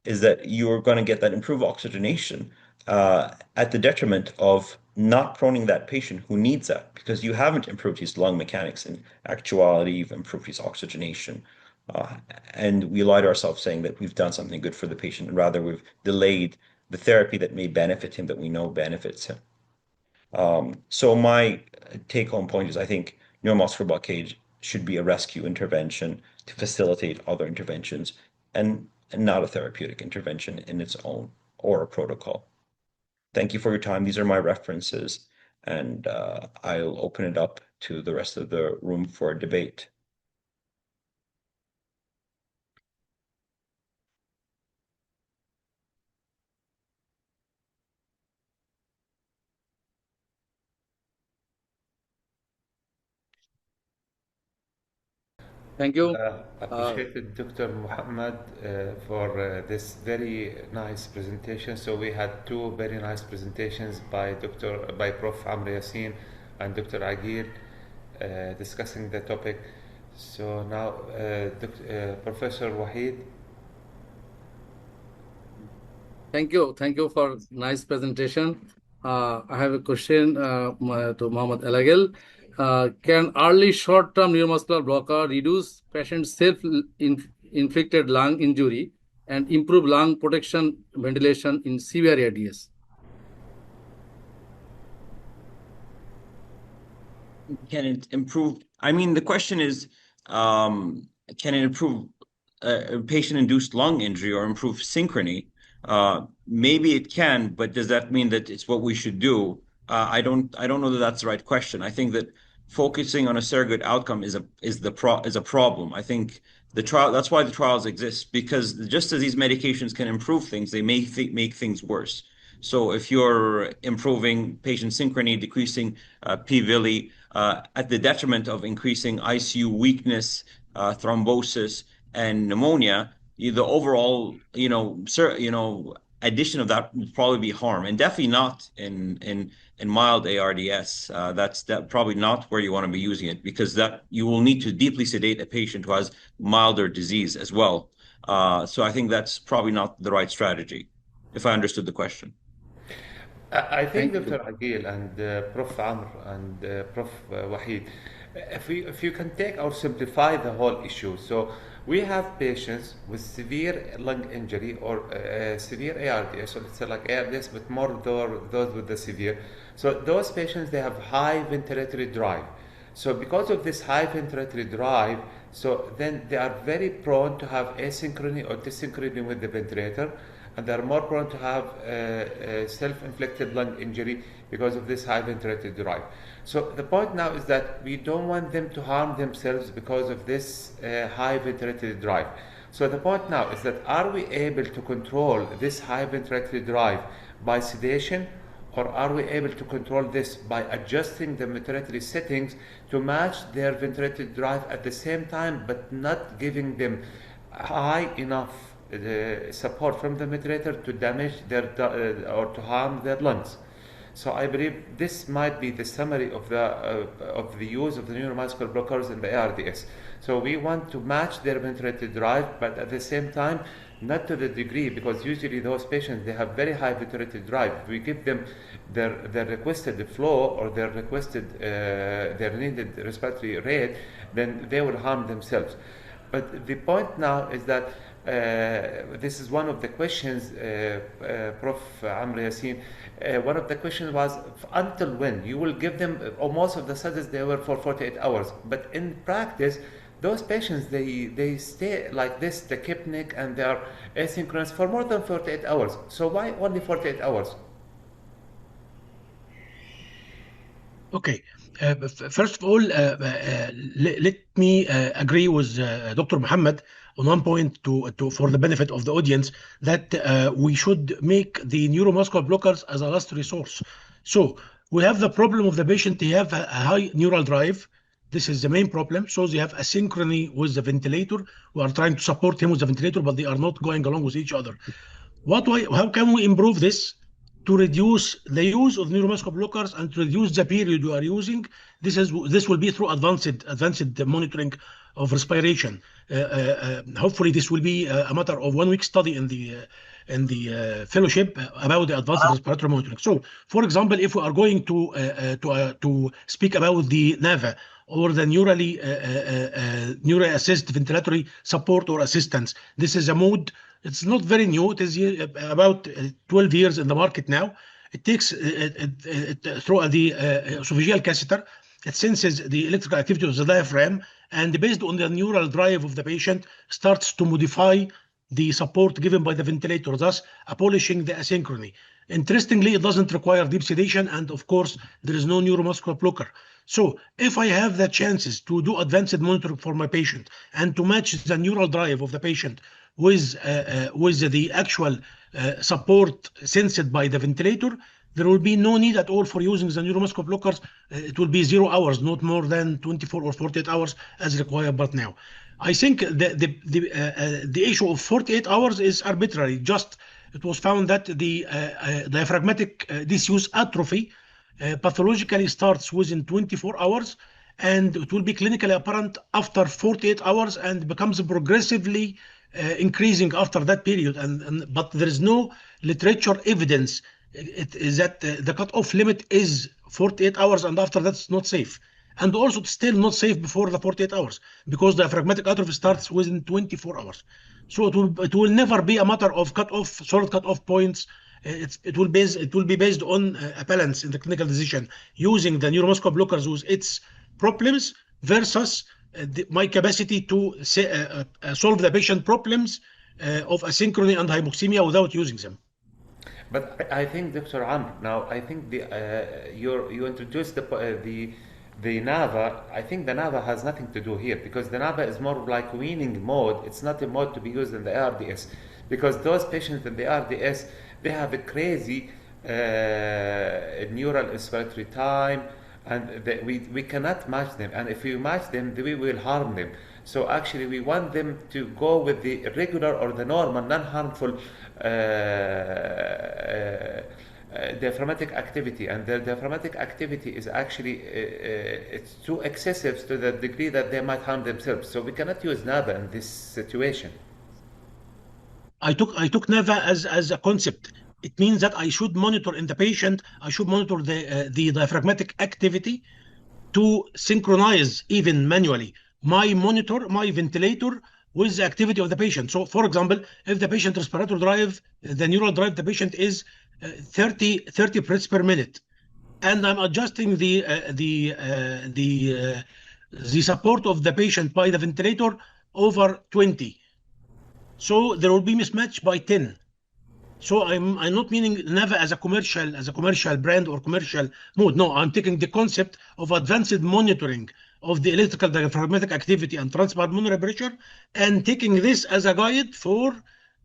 is that you're going to get that improved oxygenation at the detriment of not proning that patient who needs that because you haven't improved his lung mechanics. In actuality, you've improved his oxygenation. Uh, and we lie to ourselves saying that we've done something good for the patient, and rather we've delayed the therapy that may benefit him, that we know benefits him. So my take-home point is I think neuromuscular blockade should be a rescue intervention to facilitate other interventions and not a therapeutic intervention in its own or a protocol. Thank you for your time. These are my references, and I'll open it up to the rest of the room for debate. Thank you. Appreciated Dr. Muhammad for this very nice presentation. So we had two very nice presentations by Prof. Amr Yassin and Dr. Agil discussing the topic. So now, Professor Wahid. Thank you for nice presentation. I have a question to Mohammed Elagil. Can early short-term neuromuscular blocker reduce patient's self-inflicted lung injury and improve lung protection ventilation in severe ARDS? Can it improve? I mean, the question is, can it improve patient-induced lung injury or improve synchrony? Maybe it can, but does that mean that it's what we should do? I don't know that that's the right question. I think that focusing on a surrogate outcome is a problem. I think that's why the trials exist, because just as these medications can improve things, they may make things worse. So if you're improving patient synchrony, decreasing P-villi at the detriment of increasing ICU weakness, thrombosis, and pneumonia, the overall, addition of that would probably be harm, and definitely not in mild ARDS. That's probably not where you want to be using it, because that you will need to deeply sedate a patient who has milder disease as well. So I think that's probably not the right strategy, if I understood the question. I think Dr. Agil and Prof. Amr and Prof. Wahid, if you can take or simplify the whole issue. So we have patients with severe lung injury or severe ARDS, so it's like ARDS, but more those with the severe. So those patients, they have high ventilatory drive. So because of this high ventilatory drive, so then they are very prone to have asynchrony or dysynchrony with the ventilator, and they're more prone to have self-inflicted lung injury because of this high ventilatory drive. So the point now is that we don't want them to harm themselves because of this high ventilatory drive. So the point now is that, are we able to control this high ventilatory drive by sedation, or are we able to control this by adjusting the ventilatory settings to match their ventilatory drive at the same time, but not giving them high enough support from the ventilator to damage or to harm their lungs? So I believe this might be the summary of the use of the neuromuscular blockers in the ARDS. So we want to match their ventilatory drive, but at the same time, not to the degree, because usually those patients, they have very high ventilatory drive. If we give them their requested flow or their needed respiratory rate, then they will harm themselves. But the point now is that this is one of the questions, Prof. Amr Yassin. One of the questions was, until when? You will give them, or most of the studies, they were for 48 hours. But in practice, those patients, they stay like this, the tachypnic, and they are asynchronous for more than 48 hours. So why only 48 hours? Okay. First of all, let me agree with Dr. Muhammad on one point for the benefit of the audience, that we should make the neuromuscular blockers as a last resource. So we have the problem of the patient, they have a high neural drive. This is the main problem. So they have asynchrony with the ventilator. We are trying to support him with the ventilator, but they are not going along with each other. How can we improve this? To reduce the use of neuromuscular blockers and to reduce the period you are using. This will be through advanced monitoring of respiration. Hopefully this will be a matter of 1 week study in the fellowship about the advanced respiratory monitoring. So, for example, if we are going to speak about the NAVA or the neuro assist ventilatory support or assistance, this is a mode. It's not very new. It is about 12 years in the market now. It takes through the esophageal catheter. It senses the electrical activity of the diaphragm, and based on the neural drive of the patient, starts to modify the support given by the ventilator, thus abolishing the asynchrony. Interestingly, it doesn't require deep sedation, and of course, there is no neuromuscular blocker. So if I have the chances to do advanced monitoring for my patient and to match the neural drive of the patient with the actual support sensed by the ventilator, there will be no need at all for using the neuromuscular blockers. It will be 0 hours, not more than 24 or 48 hours as required but now. I think the issue of 48 hours is arbitrary. Just it was found that the diaphragmatic disuse atrophy pathologically starts within 24 hours, and it will be clinically apparent after 48 hours and becomes progressively increasing after that period. But there is no literature evidence it is that the cutoff limit is 48 hours, and after that's not safe. And also it's still not safe before the 48 hours because the diaphragmatic atrophy starts within 24 hours. So it will never be a matter of solid cutoff points. It will be based on a balance in the clinical decision using the neuromuscular blockers with its problems versus my capacity to solve the patient problems of asynchrony and hypoxemia without using them. But I think, Dr. Amr, now I think you introduced the NAVA. I think the NAVA has nothing to do here because the NAVA is more like weaning mode. It's not a mode to be used in the ARDS because those patients in the ARDS, they have a crazy neural inspiratory time, and we cannot match them. And if we match them, we will harm them. So actually, we want them to go with the regular or the normal, non-harmful diaphragmatic activity, and their diaphragmatic activity is actually it's too excessive to the degree that they might harm themselves. So we cannot use NAVA in this situation. I took NAVA as a concept. It means that I should monitor in the patient. I should monitor the diaphragmatic activity to synchronize even manually my ventilator with the activity of the patient. So, for example, if the patient respiratory drive, the neural drive of the patient is 30 breaths per minute, and I'm adjusting the support of the patient by the ventilator over 20. So there will be mismatch by 10. So I'm not meaning NAVA as a commercial brand or commercial mode. No, I'm taking the concept of advanced monitoring of the electrical diaphragmatic activity and transpulmonary pressure, and taking this as a guide for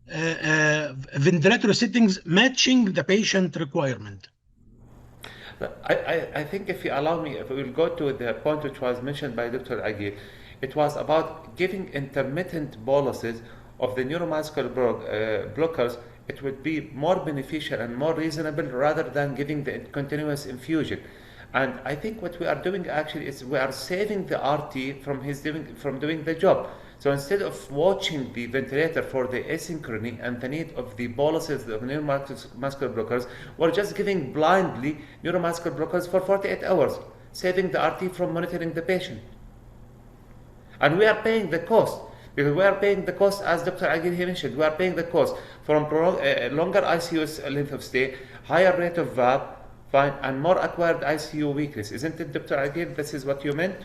ventilator settings matching the patient requirement. I think if you allow me, if we will go to the point which was mentioned by Dr. Agil, it was about giving intermittent boluses of the neuromuscular blockers. It would be more beneficial and more reasonable rather than giving the continuous infusion. And I think what we are doing actually is we are saving the RT from doing the job. So instead of watching the ventilator for the asynchrony and the need of the boluses of neuromuscular blockers, we're just giving blindly neuromuscular blockers for 48 hours, saving the RT from monitoring the patient. And we are paying the cost. Because we are paying the cost, as Dr. Agil mentioned, we are paying the cost from longer ICU length of stay, higher rate of VAB, fine, and more acquired ICU weakness. Isn't it, Dr. Agil? This is what you meant?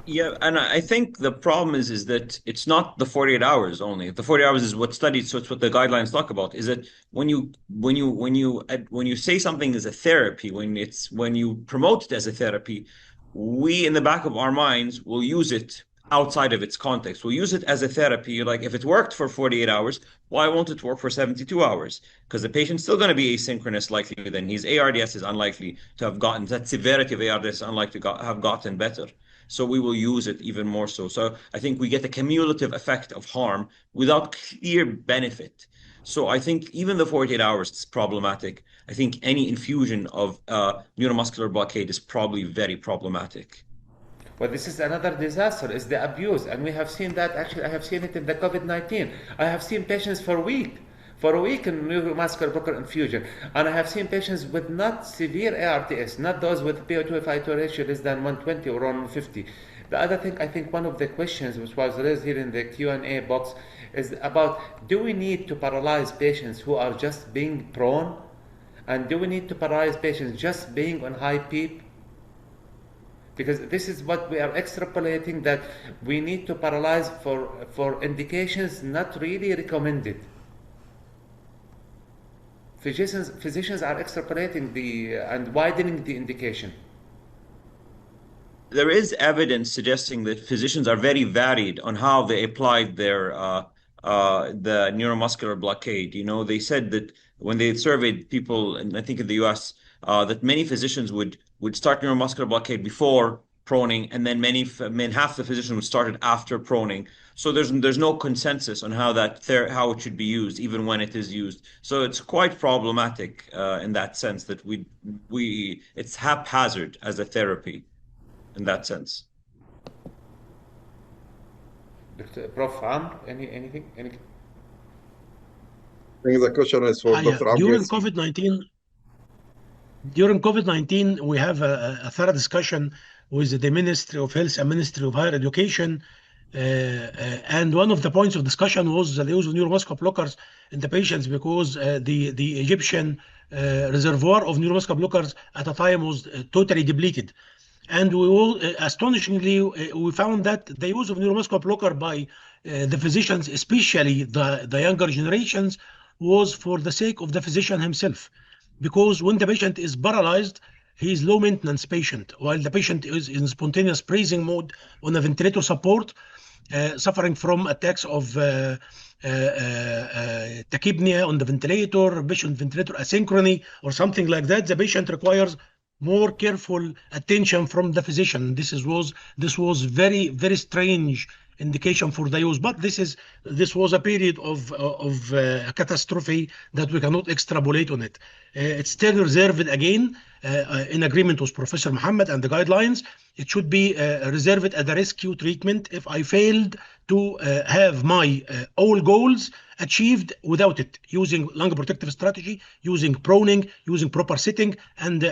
Yeah, and I think the problem is that it's not the 48 hours only. The 40 hours is what's studied, so it's what the guidelines talk about. Is that when you say something is a therapy, when you promote it as a therapy, we in the back of our minds will use it outside of its context. We'll use it as a therapy. Like if it worked for 48 hours, why won't it work for 72 hours? Because the patient's still going to be asynchronous likely, then his ARDS is unlikely to have gotten, that severity of ARDS is unlikely to have gotten better. So we will use it even more so. So I think we get a cumulative effect of harm without clear benefit. So I think even the 48 hours is problematic. I think any infusion of neuromuscular blockade is probably very problematic. Well, this is another disaster, is the abuse. And we have seen that, actually, I have seen it in the COVID-19. I have seen patients for a week in neuromuscular blocker infusion. And I have seen patients with not severe ARDS, not those with PO2 ratio less than 120 or 150. The other thing, I think one of the questions which was raised here in the Q&A box is about, do we need to paralyze patients who are just being prone? And do we need to paralyze patients just being on high PEEP? Because this is what we are extrapolating, that we need to paralyze for indications not really recommended. Physicians are extrapolating and widening the indication. There is evidence suggesting that physicians are very varied on how they applied their the neuromuscular blockade. You know, they said that when they surveyed people, and I think in the US, that many physicians would start neuromuscular blockade before proning, and then half the physicians would start it after proning. So there's no consensus on how it should be used, even when it is used. So it's quite problematic in that sense that it's haphazard as a therapy in that sense. Prof. Amr, anything? I think the question is for Dr. Amr. During COVID-19, we have a thorough discussion with the Ministry of Health and Ministry of Higher Education. And one of the points of discussion was the use of neuromuscular blockers in the patients because the Egyptian reservoir of neuromuscular blockers at a time was totally depleted. And we all, astonishingly, we found that the use of neuromuscular blocker by the physicians, especially the younger generations, was for the sake of the physician himself. Because when the patient is paralyzed, he is low maintenance patient, while the patient is in spontaneous breathing mode on a ventilator support, suffering from attacks of tachypnea on the ventilator, patient ventilator asynchrony, or something like that. The patient requires more careful attention from the physician. This was very, very strange indication for the use, but this was a period of catastrophe that we cannot extrapolate on it. It's still reserved again in agreement with Professor Muhammad and the guidelines. It should be reserved as a rescue treatment if I failed to have my all goals achieved without it, using lung protective strategy, using proning, using proper sitting, and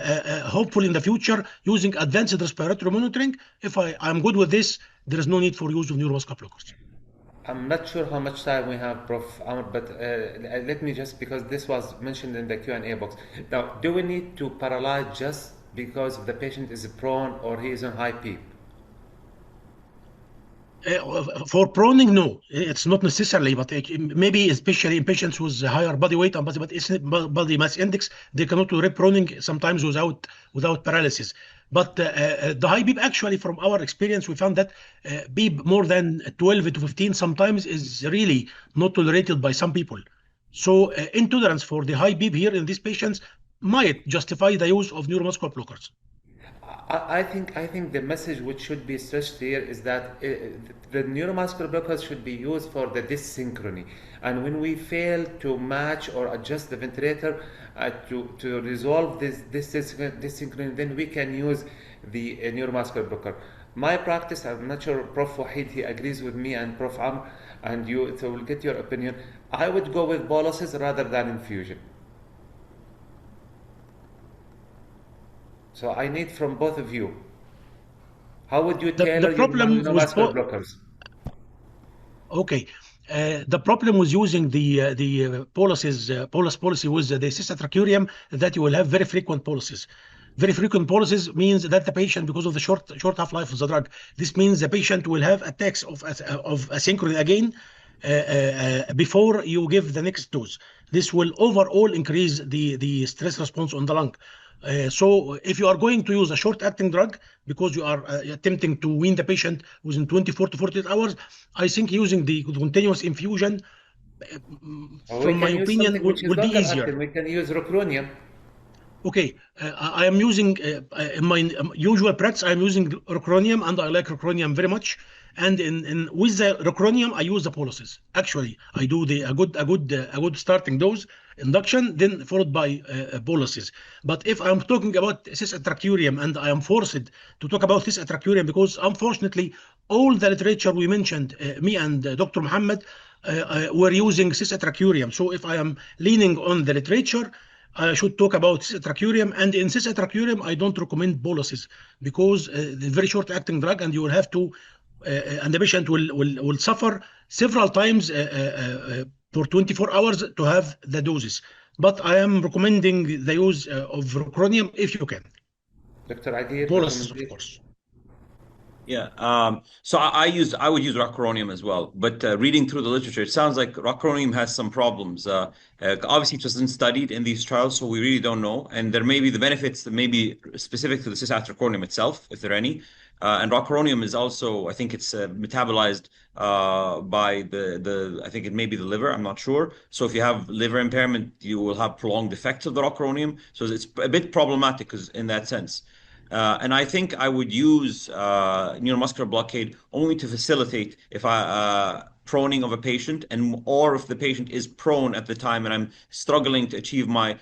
hopefully in the future using advanced respiratory monitoring. If I'm good with this, there is no need for use of neuromuscular blockers. I'm not sure how much time we have, Prof. Amr, but let me just, because this was mentioned in the Q&A box. Now, do we need to paralyze just because the patient is prone or he is on high PEEP? For proning, no, it's not necessarily, but maybe especially in patients with higher body weight and body mass index, they cannot tolerate proning sometimes without paralysis. But the high beep, actually, from our experience, we found that beep more than 12 to 15 sometimes is really not tolerated by some people. So intolerance for the high beep here in these patients might justify the use of neuromuscular blockers. I think the message which should be stressed here is that the neuromuscular blockers should be used for the dyssynchrony, and when we fail to match or adjust the ventilator to resolve this dyssynchrony, then we can use the neuromuscular blocker. My practice, I'm not sure Prof. Wahid, he agrees with me, and Prof. Amr, and you, so we'll get your opinion. I would go with boluses rather than infusion. So I need from both of you. How would you tailor your neuromuscular blockers? Okay. The problem with using the bolus policy with the cisatracurium that you will have very frequent boluses. Very frequent boluses means that the patient, because of the short half-life of the drug, this means the patient will have attacks of asynchrony again before you give the next dose. This will overall increase the stress response on the lung. So if you are going to use a short-acting drug because you are attempting to wean the patient within 24 to 48 hours, I think using the continuous infusion, from my opinion, will be easier. We can use rocuronium. Okay, I am using, in my usual practice, I am using rocuronium, and I like rocuronium very much. And with the rocuronium, I use the boluses. Actually, I do a good starting dose induction, then followed by boluses. But if I'm talking about cisatracurium, and I am forced to talk about cisatracurium because unfortunately all the literature we mentioned, me and Dr. Muhammad, were using cisatracurium. So if I am leaning on the literature, I should talk about cisatracurium, and in cisatracurium I don't recommend boluses because the very short-acting drug, and you will have to, and the patient will suffer several times for 24 hours to have the doses. But I am recommending the use of rocuronium if you can. Dr. Adir, boluses, of course. Yeah, so I would use rocuronium as well, but reading through the literature, it sounds like rocuronium has some problems. Obviously, it wasn't studied in these trials, so we really don't know. And there may be the benefits that may be specific to the cisatracurium itself, if there are any. And rocuronium is also, I think it's metabolized by I think it may be the liver, I'm not sure. So if you have liver impairment, you will have prolonged effects of the rocuronium. So it's a bit problematic in that sense. And I think I would use neuromuscular blockade only to facilitate if proning of a patient, or if the patient is prone at the time and I'm struggling to achieve my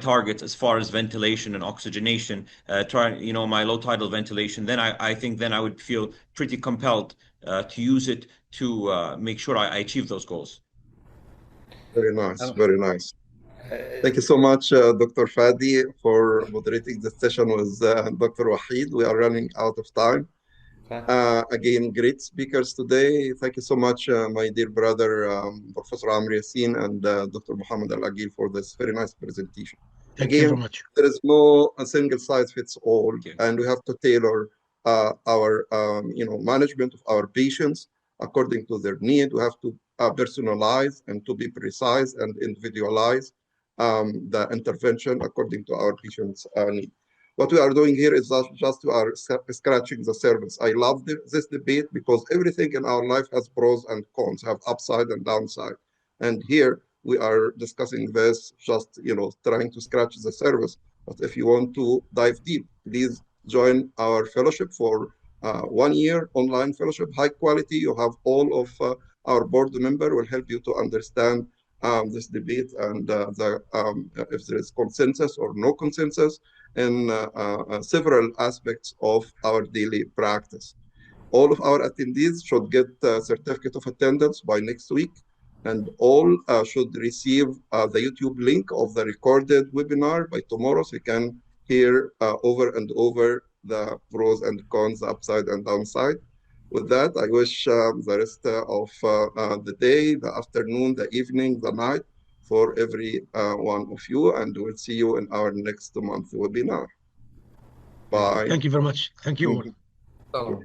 targets as far as ventilation and oxygenation, my low tidal ventilation. Then I think then I would feel pretty compelled to use it to make sure I achieve those goals. Very nice, very nice. Thank you so much, Dr. Fadi, for moderating the session with Dr. Wahid. We are running out of time. Again, great speakers today. Thank you so much, my dear brother, Professor Amr Yassin and Dr. Mohammed Al-Agil for this very nice presentation. Thank you very much. There is no a single size fits all, and we have to tailor our management of our patients according to their need. We have to personalize and to be precise and individualize the intervention according to our patients' need. What we are doing here is just we are scratching the surface. I love this debate because everything in our life has pros and cons, have upside and downside. And here we are discussing this, just trying to scratch the surface. But if you want to dive deep, please join our fellowship for 1 year online fellowship, high quality. You have all of our board member will help you to understand this debate and if there is consensus or no consensus in several aspects of our daily practice. All of our attendees should get a certificate of attendance by next week, and all should receive the YouTube link of the recorded webinar by tomorrow, so you can hear over and over the pros and cons, the upside and downside. With that, I wish the rest of the day, the afternoon, the evening, the night for every one of you, and we'll see you in our next month webinar. Bye. Thank you very much. Thank you all.